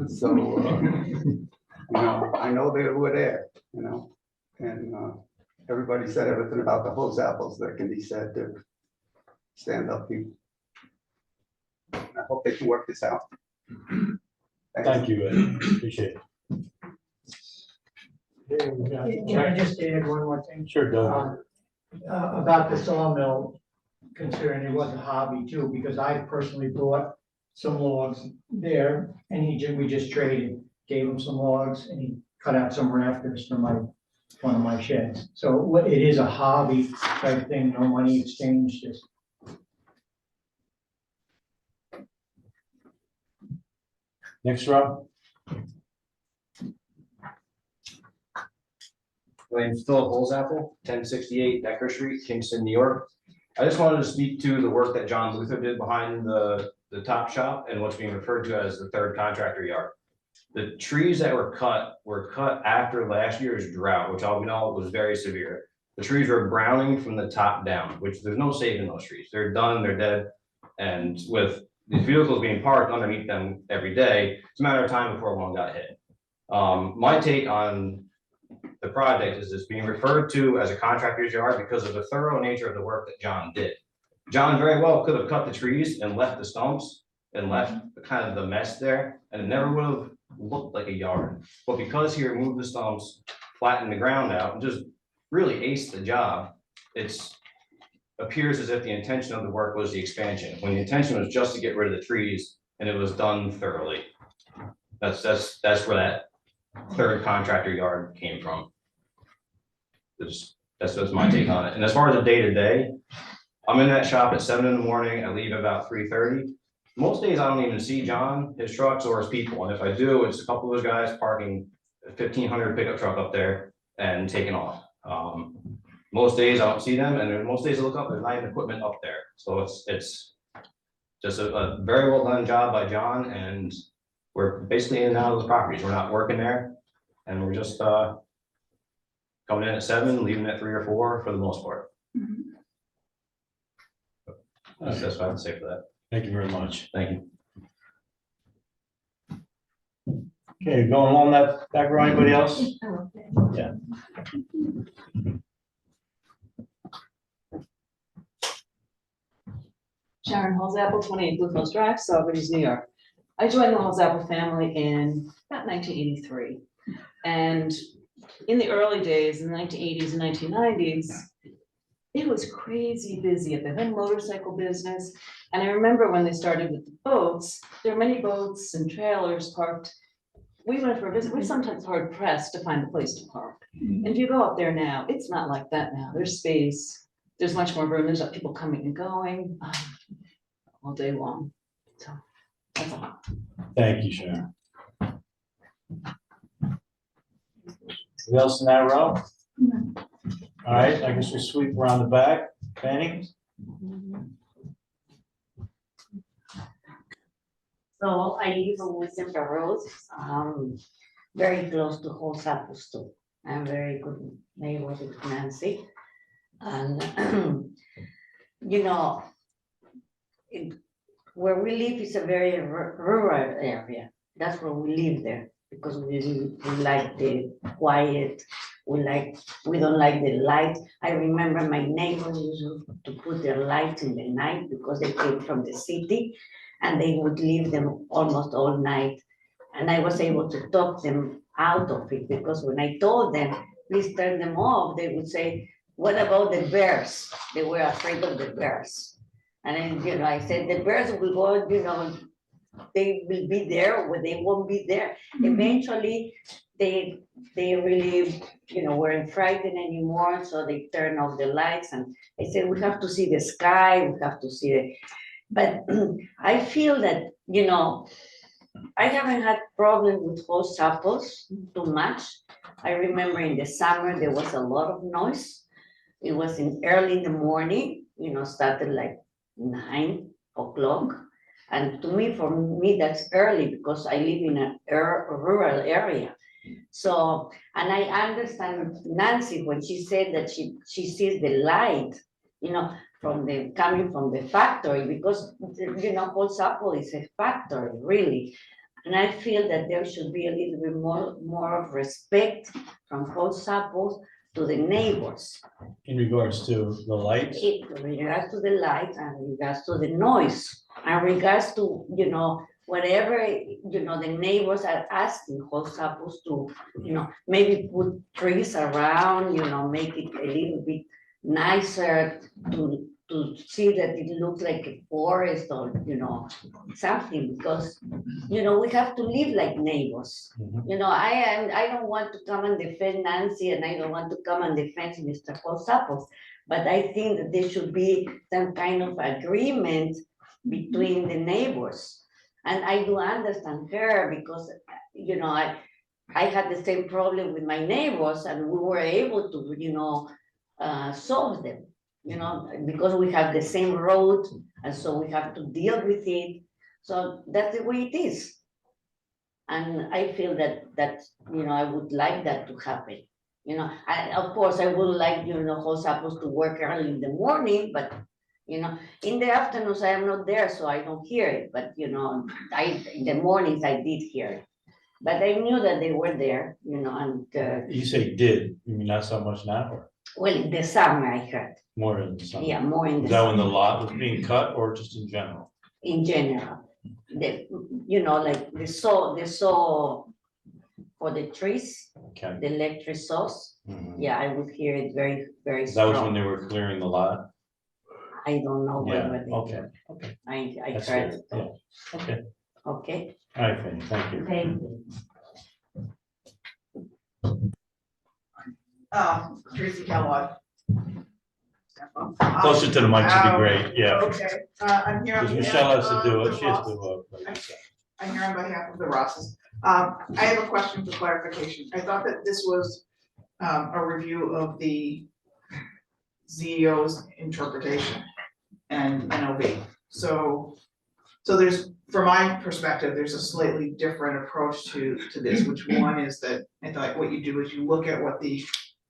So, you know, I know they were there, you know, and everybody said everything about the Hose Apples that can be said to stand up people. I hope they can work this out. Thank you, Ed. Appreciate it. Can I just add one more thing? Sure, Doug. About the sawmill concern, it was a hobby too, because I personally bought some logs there and we just traded, gave him some logs and he cut out some rafters for one of my sheds. So it is a hobby type thing, no money exchanged, just. Next, Rob. My name's Philip Holzapfel, 1068 Decker Street, Kingston, New York. I just wanted to speak to the work that John Luther did behind the top shop and what's being referred to as the 3rd contractor yard. The trees that were cut after last year's drought, which all we know was very severe. The trees were browning from the top down, which there's no saving those trees. They're done, they're dead. And with these vehicles being parked underneath them every day, it's a matter of time before one got hit. My take on the project is this being referred to as a contractor's yard because of the thorough nature of the work that John did. John very well could have cut the trees and left the stumps and left kind of the mess there, and it never would have looked like a yard. But because he removed the stumps, flattened the ground out, and just really aced the job, it appears as if the intention of the work was the expansion, when the intention was just to get rid of the trees, and it was done thoroughly. That's where that 3rd contractor yard came from. That's my take on it. And as far as the day-to-day, I'm in that shop at 7 in the morning. I leave about 3:30. Most days I don't even see John, his trucks, or his people. And if I do, it's a couple of those guys parking a 1500 pickup truck up there and taking off. Most days I don't see them, and then most days I look up, there's not even equipment up there. So it's just a very well done job by John, and we're basically in and out of those properties. We're not working there, and we're just coming in at 7, leaving at 3 or 4 for the most part. That's what I have to say for that. Thank you very much. Thank you. Okay, going along that back row, anybody else? Yeah. Sharon Holzapfel, 28 Blue Hills Drive, Saugerties, New York. I joined the Holzapfel family in about 1983. And in the early days, in the 1980s and 1990s, it was crazy busy at the whole motorcycle business. And I remember when they started with the boats, there were many boats and trailers parked. We went for a visit, we're sometimes hard pressed to find a place to park. And if you go up there now, it's not like that now. There's space, there's much more room, there's people coming and going. all day long. So that's a lot. Thank you, Sharon. Who else in that row? All right, I guess we'll sweep around the back. Fanny? So I live on Wisdom Road, very close to Whole Apples too. I'm very good neighbor with Nancy. And, you know, where we live is a very rural area. That's where we live there because we like the quiet. We don't like the light. I remember my neighbors used to put their lights in the night because they came from the city and they would leave them almost all night. And I was able to talk them out of it because when I told them, please turn them off, they would say, what about the bears? They were afraid of the bears. And then, you know, I said, the bears will go, you know, they will be there or they won't be there. Eventually, they really, you know, weren't frightened anymore. So they turned off the lights and I said, we have to see the sky, we have to see it. But I feel that, you know, I haven't had problems with host apples too much. I remember in the summer, there was a lot of noise. It was early in the morning, you know, started like 9 o'clock. And to me, for me, that's early because I live in a rural area. So, and I understand Nancy when she said that she sees the light, you know, coming from the factory because, you know, Whole Apple is a factory, really. And I feel that there should be a little bit more of respect from Whole Apples to the neighbors. In regards to the lights? In regards to the light and in regards to the noise and regards to, you know, whatever, you know, the neighbors are asking Whole Apples to, you know, maybe put trees around, you know, make it a little bit nicer to see that it looks like a forest or, you know, something because, you know, we have to live like neighbors. You know, I don't want to come and defend Nancy and I don't want to come and defend Mr. Whole Apples, but I think that there should be some kind of agreement between the neighbors. And I do understand her because, you know, I had the same problem with my neighbors and we were able to, you know, solve them, you know, because we have the same road and so we have to deal with it. So that's the way it is. And I feel that, you know, I would like that to happen. You know, of course, I would like, you know, Whole Apples to work early in the morning, but, you know, in the afternoons, I am not there, so I don't hear it. But, you know, in the mornings, I did hear it. But I knew that they were there, you know, and. You say did, you mean not so much now? Or? Well, in the summer, I heard. More in the summer? Yeah, more in the summer. Is that when the summer. lot was being cut or just in general? In general. You know, like the saw for the trees, okay. The electric saws. Yeah, I would hear it very, very strong. That was when they were clearing the lot? I don't know yeah. whether they okay. Okay. I That's heard good. it. Yeah. Okay. Okay. All right, Fanny, thank you. Thank you. Tracy Kellogg. Closer to the mic should be great, yeah. Okay, I'm here on Because behalf Michelle has to do of it, the she has to Ross. vote. I'm here on behalf of the Rosses. I have a question for clarification. I thought that this was a review of the CEO's interpretation and NOV. So there's, from my perspective, there's a slightly different approach to this, which one is that I thought what you do is you look at what the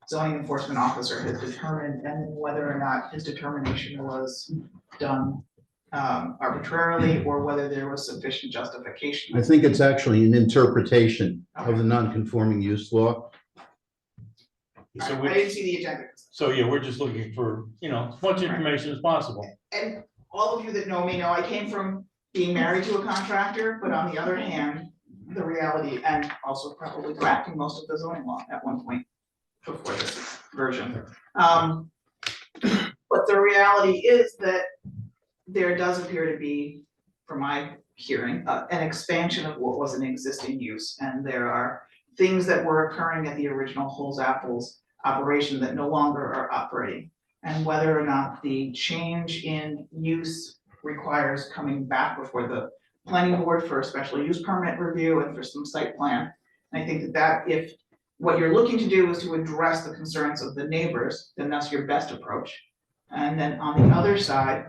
zoning enforcement officer has determined and whether or not his determination was done arbitrarily or whether there was sufficient justification. I think it's actually an interpretation of the non-conforming use law. So I didn't see the agenda. So yeah, we're just looking for, you know, as much information as possible. And all of you that know me know I came from being married to a contractor, but on the other hand, the reality, and also probably drafting most of the zoning law at one point before this version. But the reality is that there does appear to be, from my hearing, an expansion of what was an existing use. And there are things that were occurring at the original Whole Apples operation that no longer are operating. And whether or not the change in use requires coming back before the planning board for a special use permit review and for some site plan. And I think that if what you're looking to do is to address the concerns of the neighbors, then that's your best approach. And then on the other side,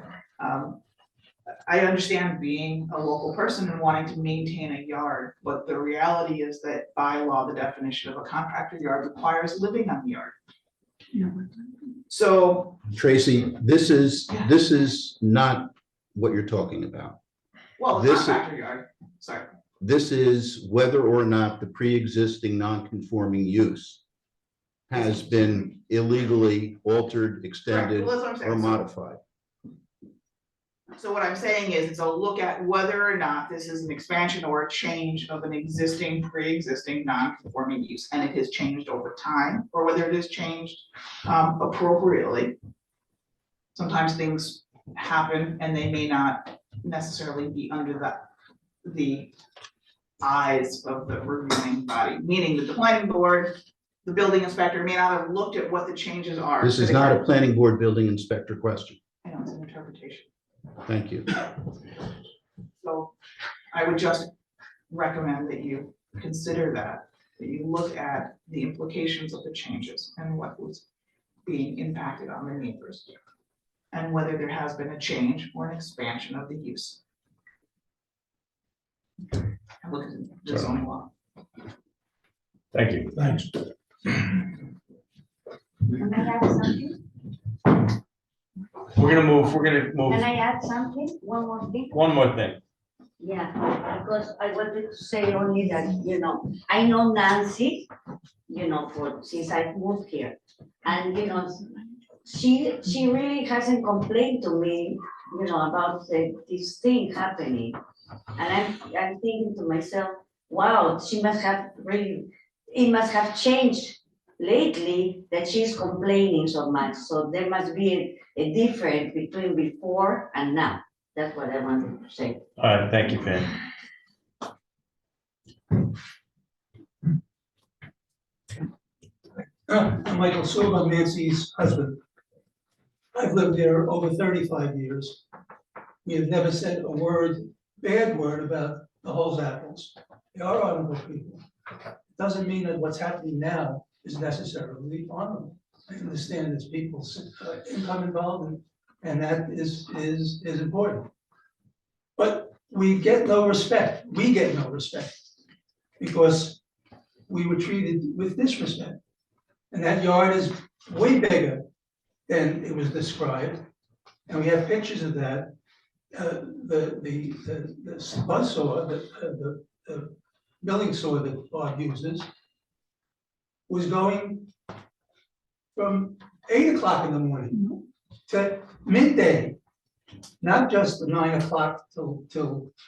I understand being a local person and wanting to maintain a yard, but the reality is that by law, the definition of a contractor yard requires living on the yard. So, Tracy, this is not what you're talking about. well, the This- contractor yard, sorry. This is whether or not the pre-existing non-conforming use has been illegally altered, extended, Well, that's what I'm saying. or modified. So what I'm saying is, it's a look at whether or not this is an expansion or a change of an existing, pre-existing, non-conforming use, and it has changed over time, or whether it has changed appropriately. Sometimes things happen and they may not necessarily be under the eyes of the reviewing body, meaning that the planning board, the building inspector may not have looked at what the changes are. This is not a planning board building inspector question. I know, it's an interpretation. Thank you. So I would just recommend that you consider that you look at the implications of the changes and what was being impacted on the neighbors. And whether there has been a change or an expansion of the use. And look at the zoning law. Thank you. Thanks. Can I add something? We're gonna move, Can I add something? One more thing? one more thing. Yeah, because I wanted to say only that, I know Nancy, since I moved here. And, she really hasn't complained to me, about this thing happening. And I'm thinking to myself, wow, she must have really, it must have changed lately that she's complaining so much. So there must be a difference between before and now. That's what I wanted to say. All right, thank you, Pam. I'm Michael Silva, Nancy's husband. I've lived there over 35 years. We have never said a bad word about the Holes Apples. They are honorable people. Doesn't mean that what's happening now is necessarily honorable. I understand there's people's income involved, and that is important. But we get no respect. We get no respect because we were treated with disrespect. And that yard is way bigger than it was described. And we have pictures of that. The buzzsaw, the milling saw that Bob uses was going from 8 o'clock in the morning to midday, not just the 9 o'clock till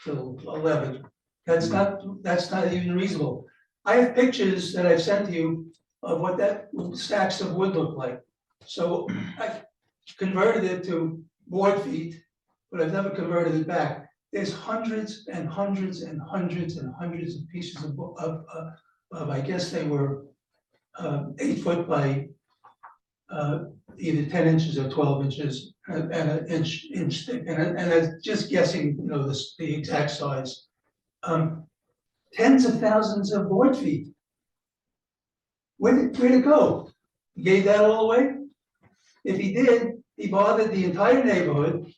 11. That's not even reasonable. I have pictures that I've sent to you of what that stacks of wood look like. So I converted it to board feet, but I've never converted it back. There's hundreds and hundreds and hundreds and hundreds of pieces of I guess they were 8 foot by either 10 inches or 12 inches and an inch thick. And I'm just guessing, the exact size. Tens of thousands of board feet. Where'd it go? He gave that all away? If he did, he bothered the entire neighborhood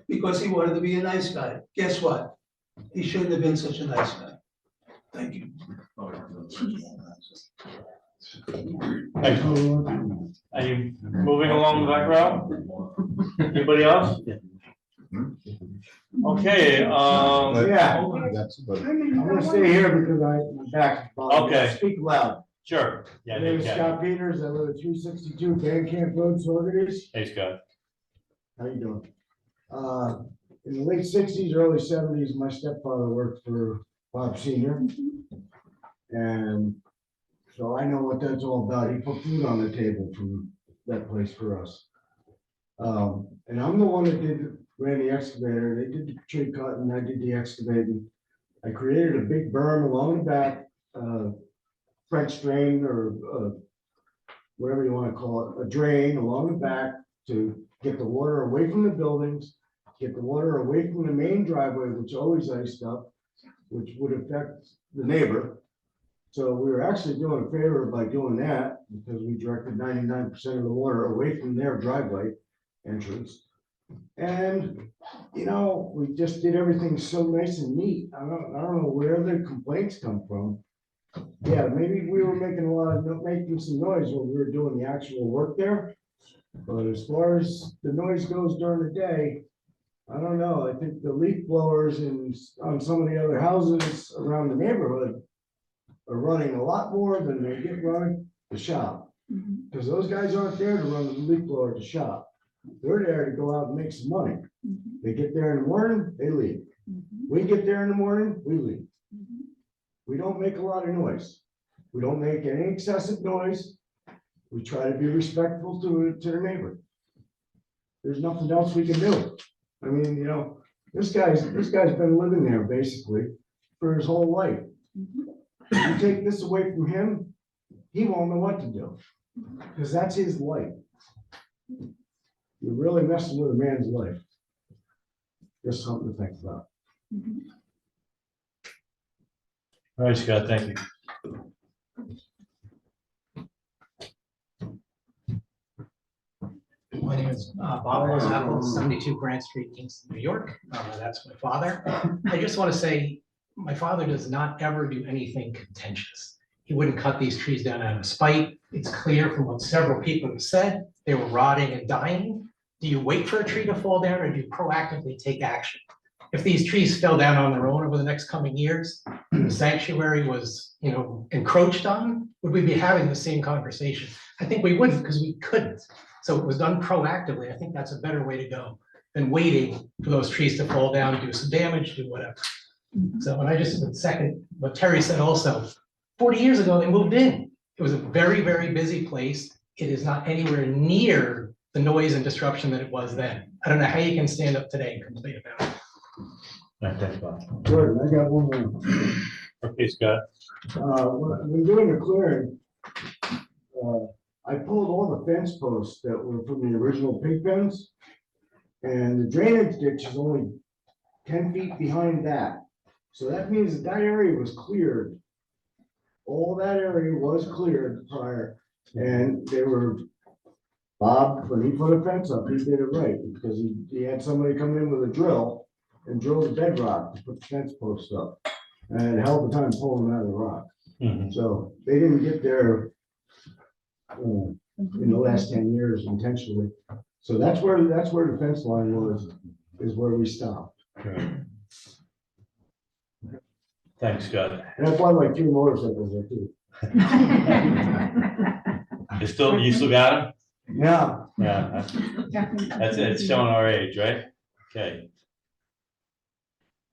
because he wanted to be a nice guy. Guess what? He shouldn't have been such a nice guy. Thank you. Thank you. Are you moving along the back row? Anybody else? Okay, Yeah. That's about it. I'm gonna stay here because my back's bothering me. Okay. Speak loud. sure. Yeah, My name is you Scott can. Peters. I live at 362 Van Camp Road, Saugerties. Hey, Scott. How you doing? In the late 60s, early 70s, my stepfather worked for Bob Senior. And so I know what that's all about. He put food on the table from that place for us. And I'm the one that ran the excavator. They did the tree cutting, I did the excavating. I created a big berm along the back, French drain or whatever you want to call it, a drain along the back to get the water away from the buildings, get the water away from the main driveway, which always iced up, which would affect the neighbor. So we were actually doing a favor by doing that, because we directed 99% of the water away from their driveway entrance. And, you know, we just did everything so nice and neat. I don't know where the complaints come from. Yeah, maybe we were making some noise when we were doing the actual work there. But as far as the noise goes during the day, I don't know. I think the leaf blowers on some of the other houses around the neighborhood are running a lot more than they get running the shop. Because those guys aren't there to run the leaf blower at the shop. They're there to go out and make some money. They get there in the morning, they leave. We get there in the morning, we leave. We don't make a lot of noise. We don't make any excessive noise. We try to be respectful to the neighbor. There's nothing else we can do. I mean, you know, this guy's been living there basically for his whole life. You take this away from him, he won't know what to do, because that's his life. You're really messing with a man's life. Just something to think about. All right, Scott, thank you. My name is Bob Rosapple, 72 Grant Street, Kingston, New York. That's my father. I just want to say, my father does not ever do anything contentious. He wouldn't cut these trees down out of spite. It's clear from what several people have said, they were rotting and dying. Do you wait for a tree to fall down, or do you proactively take action? If these trees fell down on their own over the next coming years, the sanctuary was, you know, encroached on, would we be having the same conversation? I think we wouldn't, because we couldn't. So it was done proactively. I think that's a better way to go than waiting for those trees to fall down, do some damage, do whatever. So, and I just would second what Terry said also. 40 years ago, they moved in. It was a very, very busy place. It is not anywhere near the noise and disruption that it was then. I don't know how you can stand up today and complain about it. All right, thanks, Bob. Jordan, I got one more. Okay, Scott. When doing the clearing, I pulled all the fence posts that were from the original pig pens. And the drainage ditch is only 10 feet behind that. So that means that area was cleared. All that area was cleared prior, and they were, Bob, when he put a fence up, he did it right, because he had somebody come in with a drill and drill the bedrock to put the fence posts up. And had a hell of a time pulling them out of the rock. So they didn't get there in the last 10 years intentionally. So that's where the fence line was, is where we stopped. Thanks, Scott. And I bought like 2 motorcycles there too. You still got them? Yeah. Yeah, that's it, it's showing our age, right? Okay.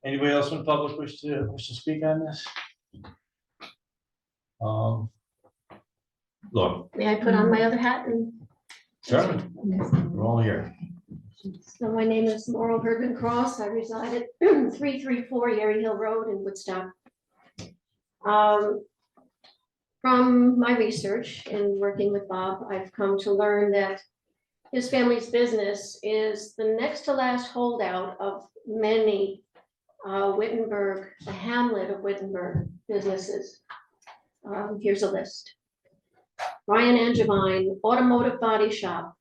Anybody else from the public wish to speak on this? Look, May I put on my other hat and? sure, we're all here. So my name is Laurel Herdman Cross. I reside at 334 Yeri Hill Road in Woodstock. From my research and working with Bob, I've come to learn that his family's business is the next to last holdout of many Wittenberg, the hamlet of Wittenberg businesses. Here's a list. Brian Angevine, Automotive Body Shop,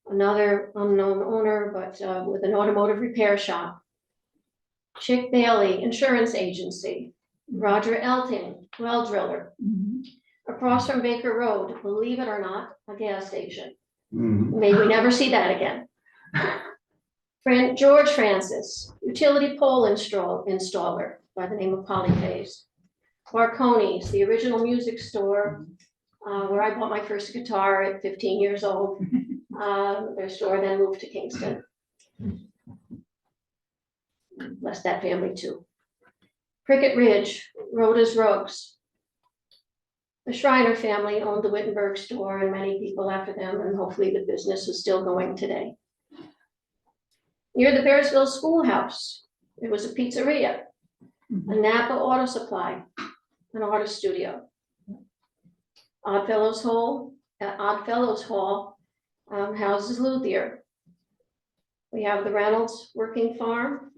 another unknown owner, but with an automotive repair shop. Chick Bailey, Insurance Agency. Roger Elting, well driller. Across from Baker Road, believe it or not, a gas station. May we never see that again. George Francis, utility pole installer by the name of Polyphase. Marconi's, the original music store where I bought my first guitar at 15 years old. Their store then moved to Kingston. Bless that family too. Cricket Ridge, Rhoda's Rugs. The Schreiner family owned the Wittenberg store and many people after them, and hopefully the business is still going today. Near the Bearsville Schoolhouse, there was a pizzeria, a Napa Auto Supply, an artist studio. Oddfellows Hall houses Luthier. We have the Reynolds Working Farm.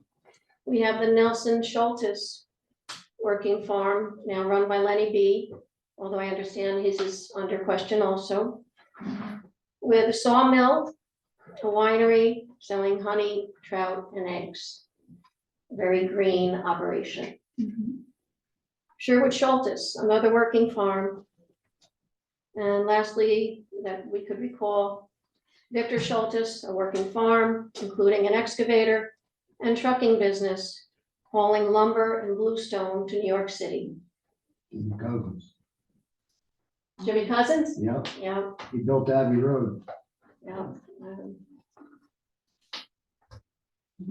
We have the Nelson Schultes Working Farm, now run by Lenny B, although I understand his is under question also. We have a sawmill, a winery selling honey, trout, and eggs. Very green operation. Sherwood Schultes, another working farm. And lastly, that we could recall, Victor Schultes, a working farm, including an excavator and trucking business, hauling lumber and bluestone to New York City. Cousins. Jimmy Cousins? Yep, Yeah, he built Abbey Road. yeah.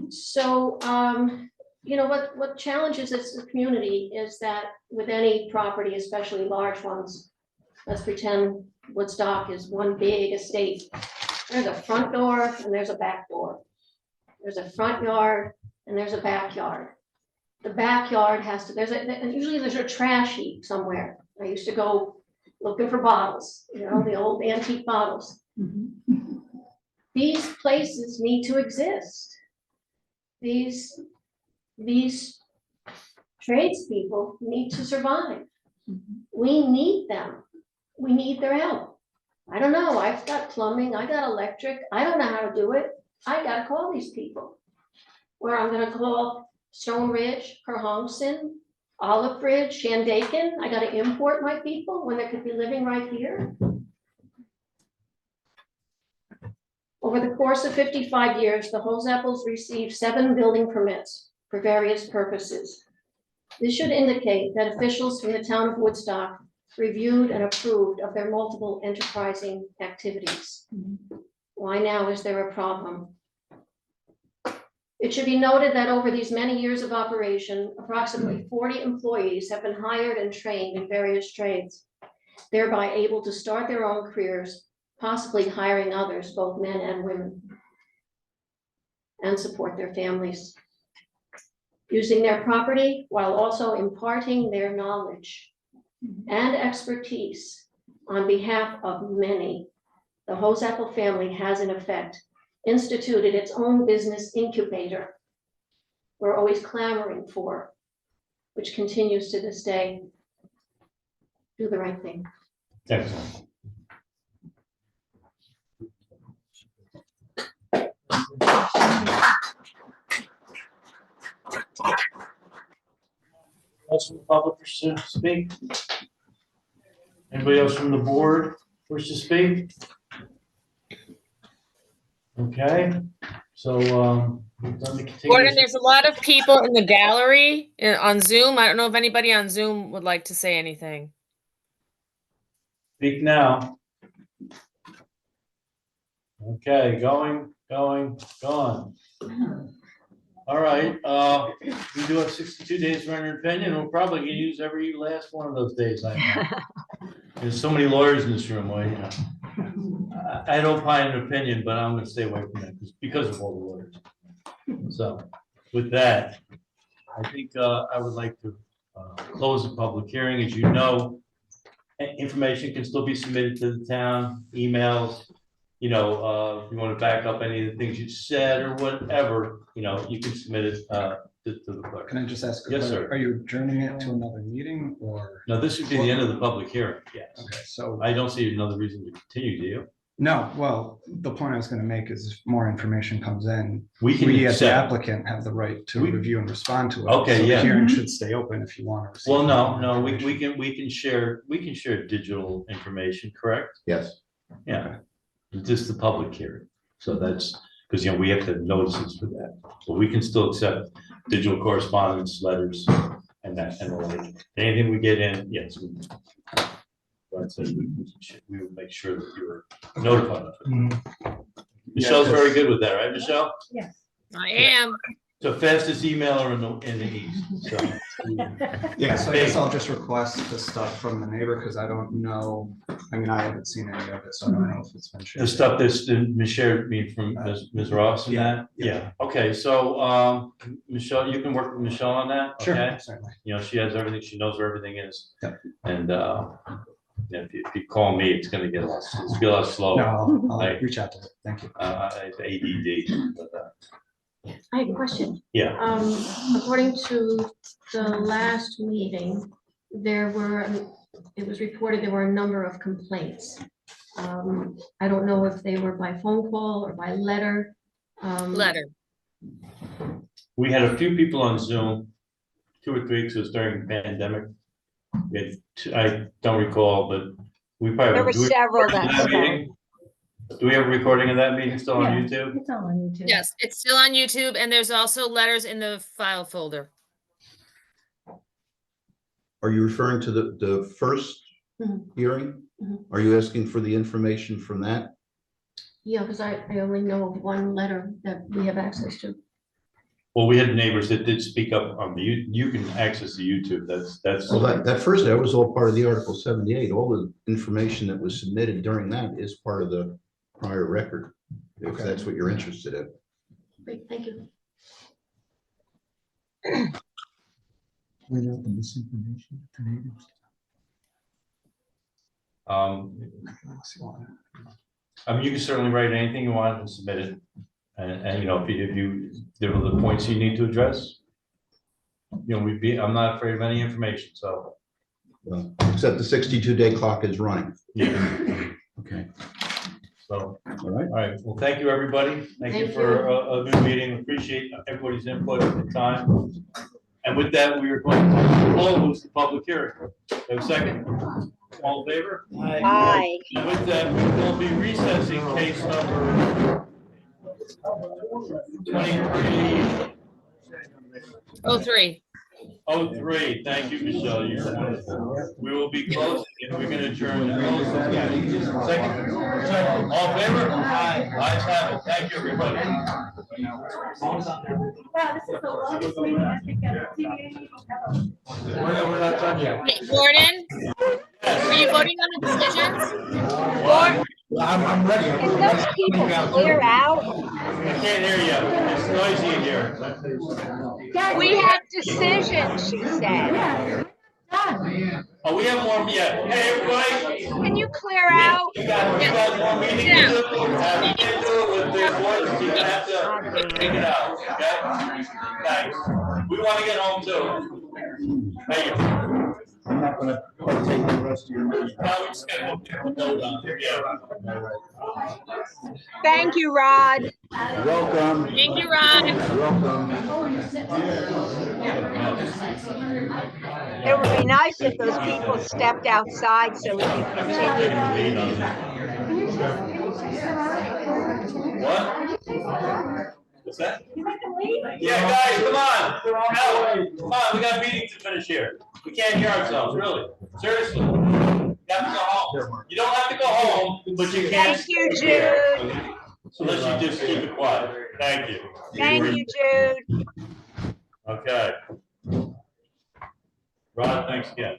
So, you know, what challenges this community is that with any property, especially large ones, let's pretend Woodstock is one big estate. There's a front door and there's a back door. There's a front yard and there's a backyard. The backyard has to, usually there's a trash heap somewhere. I used to go looking for bottles, you know, the old antique bottles. These places need to exist. These tradespeople need to survive. We need them. We need their help. I don't know, I've got plumbing, I got electric, I don't know how to do it. I gotta call these people. Where I'm gonna call Stone Ridge, Kerhonkson, Olive Bridge, Shandaken. I gotta import my people when they could be living right here. Over the course of 55 years, the Holzapples received 7 building permits for various purposes. This should indicate that officials from the town of Woodstock reviewed and approved of their multiple enterprising activities. Why now is there a problem? It should be noted that over these many years of operation, approximately 40 employees have been hired and trained in various trades, thereby able to start their own careers, possibly hiring others, both men and women, and support their families, using their property while also imparting their knowledge and expertise on behalf of many. The Holzapple family has in effect instituted its own business incubator we're always clamoring for, which continues to this day. Do the right thing. Excellent. Else from the public wish to speak? Anybody else from the board wish to speak? Okay, so, we've done the Gordon, contiguous. there's a lot of people in the gallery on Zoom. I don't know if anybody on Zoom would like to say anything. Speak now. Okay, gone. All right, we do have 62 days for an opinion. We're probably gonna use every last one of those days. I know. There's so many lawyers in this room, well, you know. I don't find an opinion, but I'm gonna stay away from that because of all the lawyers. So with that, I think I would like to close the public hearing. As you know, information can still be submitted to the town, emails. You know, if you want to back up any of the things you said or whatever, you know, you can submit it to the clerk. Can I just ask? Yes, sir. Are you adjourning it to another meeting or? No, this would be the end of the public hearing, yes. Okay, so. I don't see another reason to continue, do you? No, well, the point I was gonna make is if more information comes in, We can we as the accept- applicant have the right to We- review and respond to it. Okay, So the yeah. hearing should stay open if you want to. receive Well, more no, information. we can share digital information, correct? Yes. Yeah, just the public hearing. So that's, because, you know, we have to have notices for that, but we can still accept digital correspondence, letters, and that, and the like. Anything we get in, yes. But so we will make sure that you're notified of it. Michelle's very good with that, right, Michelle? Yes. I am. The fastest emailer in the east, so. Yeah, so I guess I'll just request the stuff from the neighbor because I don't know, I mean, I haven't seen any of it, so I don't know if it's been shared. The stuff that's been shared, from Ms. Ross and that? Yeah, okay, so, Michelle, you can work with Michelle on that, Sure, okay? certainly. You know, she has everything, she knows where everything is. Yep. And, if you call me, it's gonna get it's gonna be a lot slower. No, I'll Like, reach out to it. Thank you. it's ADD, but, I have a question. yeah. According to the last meeting, it was reported there were a number of complaints. I don't know if they were by phone call or by letter. Letter. We had a few people on Zoom, 2 or 3 weeks, it was during the pandemic. I don't recall, but we probably. There were do we several record that meeting? Do we have a recording of that meeting still on Yeah, YouTube? It's all on YouTube. Yes, it's still on YouTube and there's also letters in the file folder. Are you referring to the first Mhm. hearing? Mhm. Are you asking for the information from that? Yeah, because I only know of one letter that we have access to. Well, we had neighbors that did speak up on you can access the YouTube, that's. Well, that was all part of the Article 78. All the information that was submitted during that is part of the prior record, if Okay. that's what you're interested in. Great, thank you. Point out the misinformation to neighbors. I mean, you can certainly write anything you want and submit it. And you know, if there are the points you need to address, you know, I'm not afraid of any information, so. Well, except the 62-day clock is running. Yeah. Okay. So, all right. Well, thank you, everybody. Thank you Thank for you. a good meeting. Appreciate everybody's input at the time. And with that, we are going to close the public hearing. Have a second? All in favor? Aye. And with that, we will be recessing case number 2303. 03. Thank you, Michelle. You're wonderful. We will be closing and we're going to adjourn. Second. All in favor? Aye. Ayes have it. Thank you, everybody. Wow, this is the longest meeting I think I've seen. We're not done yet. Hey, Gordon, are you voting on the decisions? I'm ready. Can those people clear out? I can't hear you. It's noisy in here. We have decisions, she said. Oh, we have more, yeah. Hey, everybody. Can you clear out? You got more meetings to do. You can't do it with their voices. You're gonna have to take it out, okay? Thanks. We want to get home too. Thank you. I'm not gonna take the rest of your meeting. Now we just gotta put a note on there, yeah. Thank you, Rod. Welcome. Thank you, Rod. Welcome. It would be nice if those people stepped outside so we could continue. What? What's that? Yeah, guys, come on. Hell, come on, we got meetings to finish here. We can't hear ourselves, really. Seriously. You have to go home. You don't have to go home, but you can. Thank you, Jude. Unless you just keep it quiet. Thank you. Thank you, Jude. Okay. Rod, thanks again.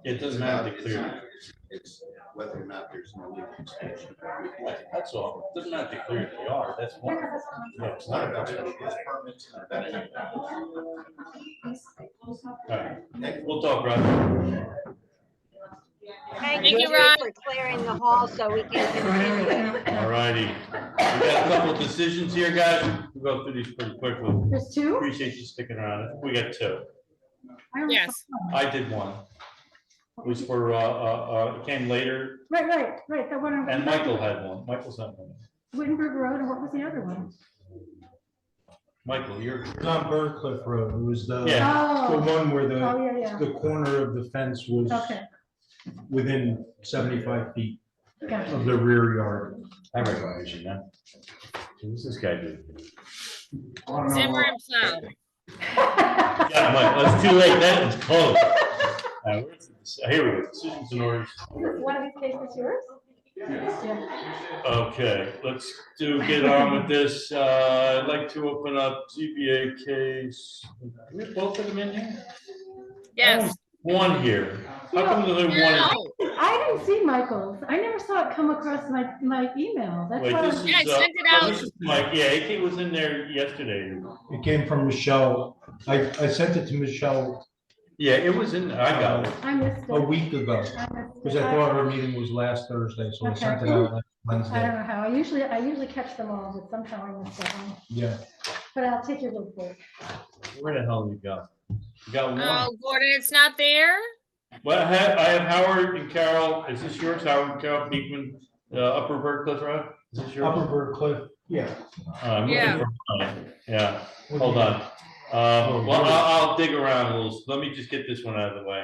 It doesn't matter to clear. It's whether or not there's no legal extension. Right, that's all. It doesn't matter to clear the yard, that's one. No, it's not about it. All right, we'll talk, Rod. Thank Thank you, you, Jude, Rod. for clearing the hall so we can continue. All righty. We got a couple of decisions here, guys. We'll go through these pretty quickly. There's two? Appreciate you sticking around. We got two. Yes. I did one. It was for, it came later, Right, the one on. and Michael had one. Michael sent one. Wittenberg Road, and what was the other one? Michael, you're. It's on Burcliff Road. It was the Yeah. the one where Oh, yeah. the corner of the fence was Okay, within 75 feet gotcha. of the rear yard. I recognize you now. Who's this guy do? Zimmer and Plow. Yeah, Mike, that's too late. That is close. Here we go. Decisions and orders. One of these cases yours? Yeah. Okay, let's get on with this. I'd like to open up ZBA case. Do we have both of them in here? Yes. one here. How come there's only one? No. I didn't see Michael's. I never saw it come across my email. That's Wait, why. this is, Yeah, I sent it out. this is Mike, yeah, it was in there yesterday. It came from Michelle. I sent it to Michelle Yeah, it was in, I got it. I missed it. a week ago, I missed it. because I thought her meeting was last Thursday, so I sent it out last I don't Wednesday. know how. I usually catch them all, but somehow I missed that one. Yeah. But I'll take your word for it. Where the hell you go? You got one? Oh, Gordon, it's not there? Well, I have Howard and Carol. Is this yours? Howard and Carol Beekman, Upper Bird Cliff Road? Is this yours? Upper Bird Cliff, yeah. I'm looking Yeah. for mine. Yeah, hold on. Well, I'll dig around a little. Let me just get this one out of the way.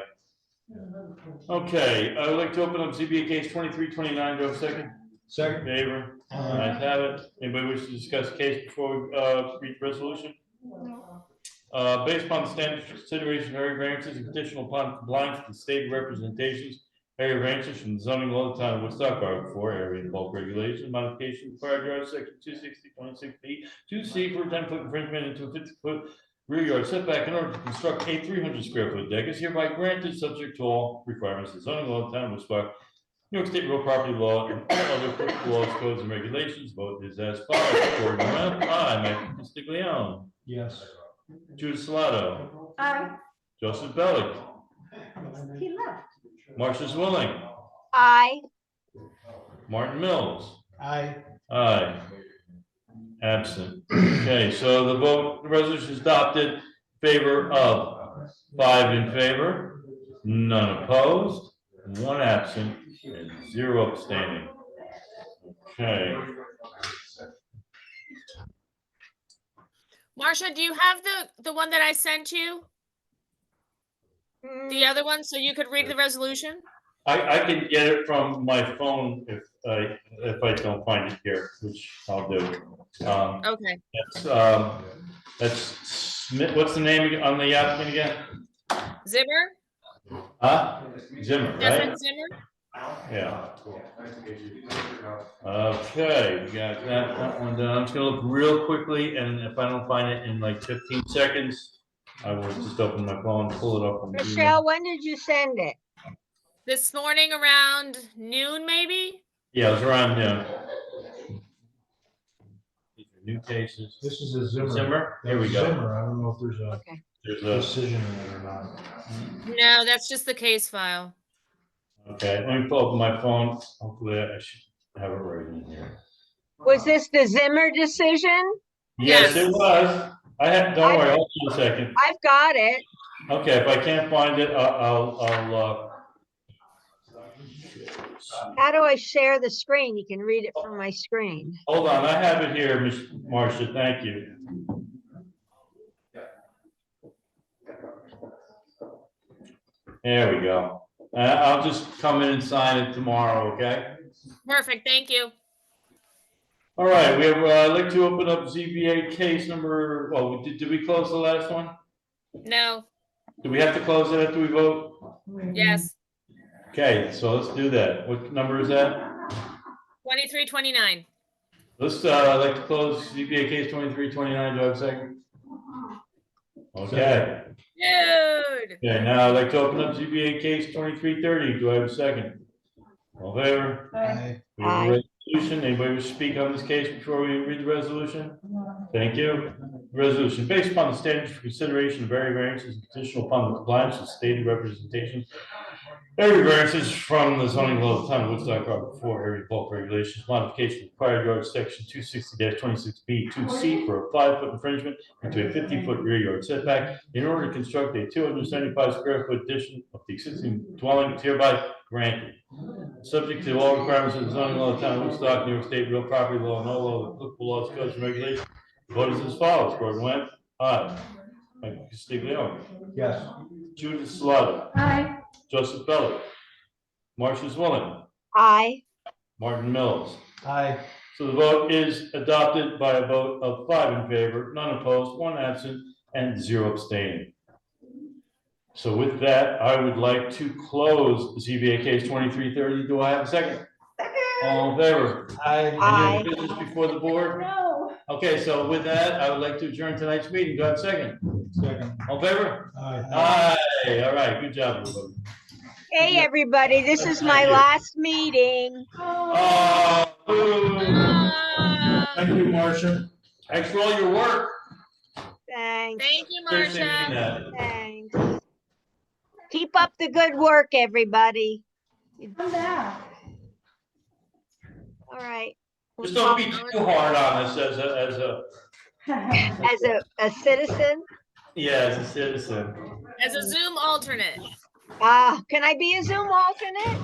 Okay, I would like to open up ZBA case 2329. Do I have a second? Second. Favor? Ayes have it. Anybody wish to discuss the case before we read the resolution? Based upon the standard consideration of area variances and conditional upon compliance with the state representations, area variances from the zoning law of the town of Woodstock, Article 4, area and bulk regulations, modification required yard section 260.6B, 2C for a 10-foot infringement into a 50-foot rear yard setback in order to construct a 300 square foot deck is hereby granted subject to all requirements of the zoning law of the town of Woodstock, New York State real property law, and all other applicable laws, codes, and regulations. Vote is as follows. Gordon Webb, aye. Michael Castiglione. Yes. Judith Salato. Aye. Joseph Bellick. He left. Marcia Zwilling. Aye. Martin Mills. Aye. Aye. Absent. Okay, so the vote, the resolution is adopted in favor of 5 in favor, none opposed, 1 absent, and 0 abstaining. Okay. Marcia, do you have the one that I sent you? The other one, so you could read the resolution? I can get it from my phone if I don't find it here, which I'll do. Okay. That's Smith. What's the name on the applicant again? Zimmer? Huh? Zimmer, right? Desmond Zimmer? Yeah. Okay, we got that one done. I'm just gonna look real quickly, and if I don't find it in like 15 seconds, I will just open my phone, pull it up. on Gmail. Michelle, when did you send it? This morning around noon, maybe? Yeah, it was around noon. These are new cases. This is a Zimmer. Zimmer? Here we That's go. Zimmer. I don't know if there's a There's a, decision in it or not. No, that's just the case file. okay, let me pull up my phone. Hopefully I should have it right in here. Was this the Zimmer decision? Yes, it was. I had, don't worry, hold on a second. I've got it. Okay, if I can't find it, I'll How do I share the screen? You can read it from my screen. hold on, I have it here, Miss Marcia, thank you. There we go. I'll just come in and sign it tomorrow, okay? Perfect, thank you. All right, we have, I'd like to open up ZBA case number, well, did we close the last one? No, Do we have to close it after we vote? yes, Okay, so let's do that. What number is that? 2329. Let's, I'd like to close ZBA case 2329. Do I have a second? Okay. Dude. Okay, now I'd like to open up ZBA case 2330. Do I have a second? All in favor? Aye. We have a resolution. Anybody wish to speak on this case before we read the resolution? Thank you. Resolution based upon the standards for consideration of area variances and conditional upon the compliance with stated representations. Area variances from the zoning law of the town of Woodstock, Article 4, area bulk regulations, modification required yard section 260-26B, 2C for a 5-foot infringement into a 50-foot rear yard setback in order to construct a 275 square foot addition of the existing dwelling is hereby granted. Subject to all requirements of the zoning law of the town of Woodstock, New York State real property law, and all other applicable laws, codes, and regulations. The vote is as follows. Gordon Webb, aye. Michael Castiglione. Yes. Judith Salata. Aye. Joseph Bellick. Marcia Zwilling. Aye. Martin Mills. Aye. So the vote is adopted by a vote of 5 in favor, none opposed, 1 absent, and 0 abstaining. So with that, I would like to close ZBA case 2330. Do I have a second? All in favor? Aye. Any other business before the board? No. Okay, so with that, I would like to adjourn tonight's meeting. Do I have a second? Second. All in favor? Aye. Aye. Hey, all right, good job, everybody. Hey, everybody, this is my last meeting. Oh, Thank you, Marcia. thanks for all your work. Thanks, Thank you, Seriously mean Marcia. that. thanks. Keep up the good work, everybody. Come back. All right. Just don't be too hard on us As a citizen, as a citizen. As a Zoom alternate. can I be a Zoom alternate?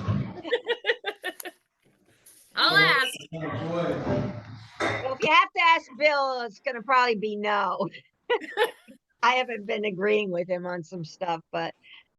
I'll ask. Well, if you have to ask Bill, it's gonna probably be no. I haven't been agreeing with him on some stuff, but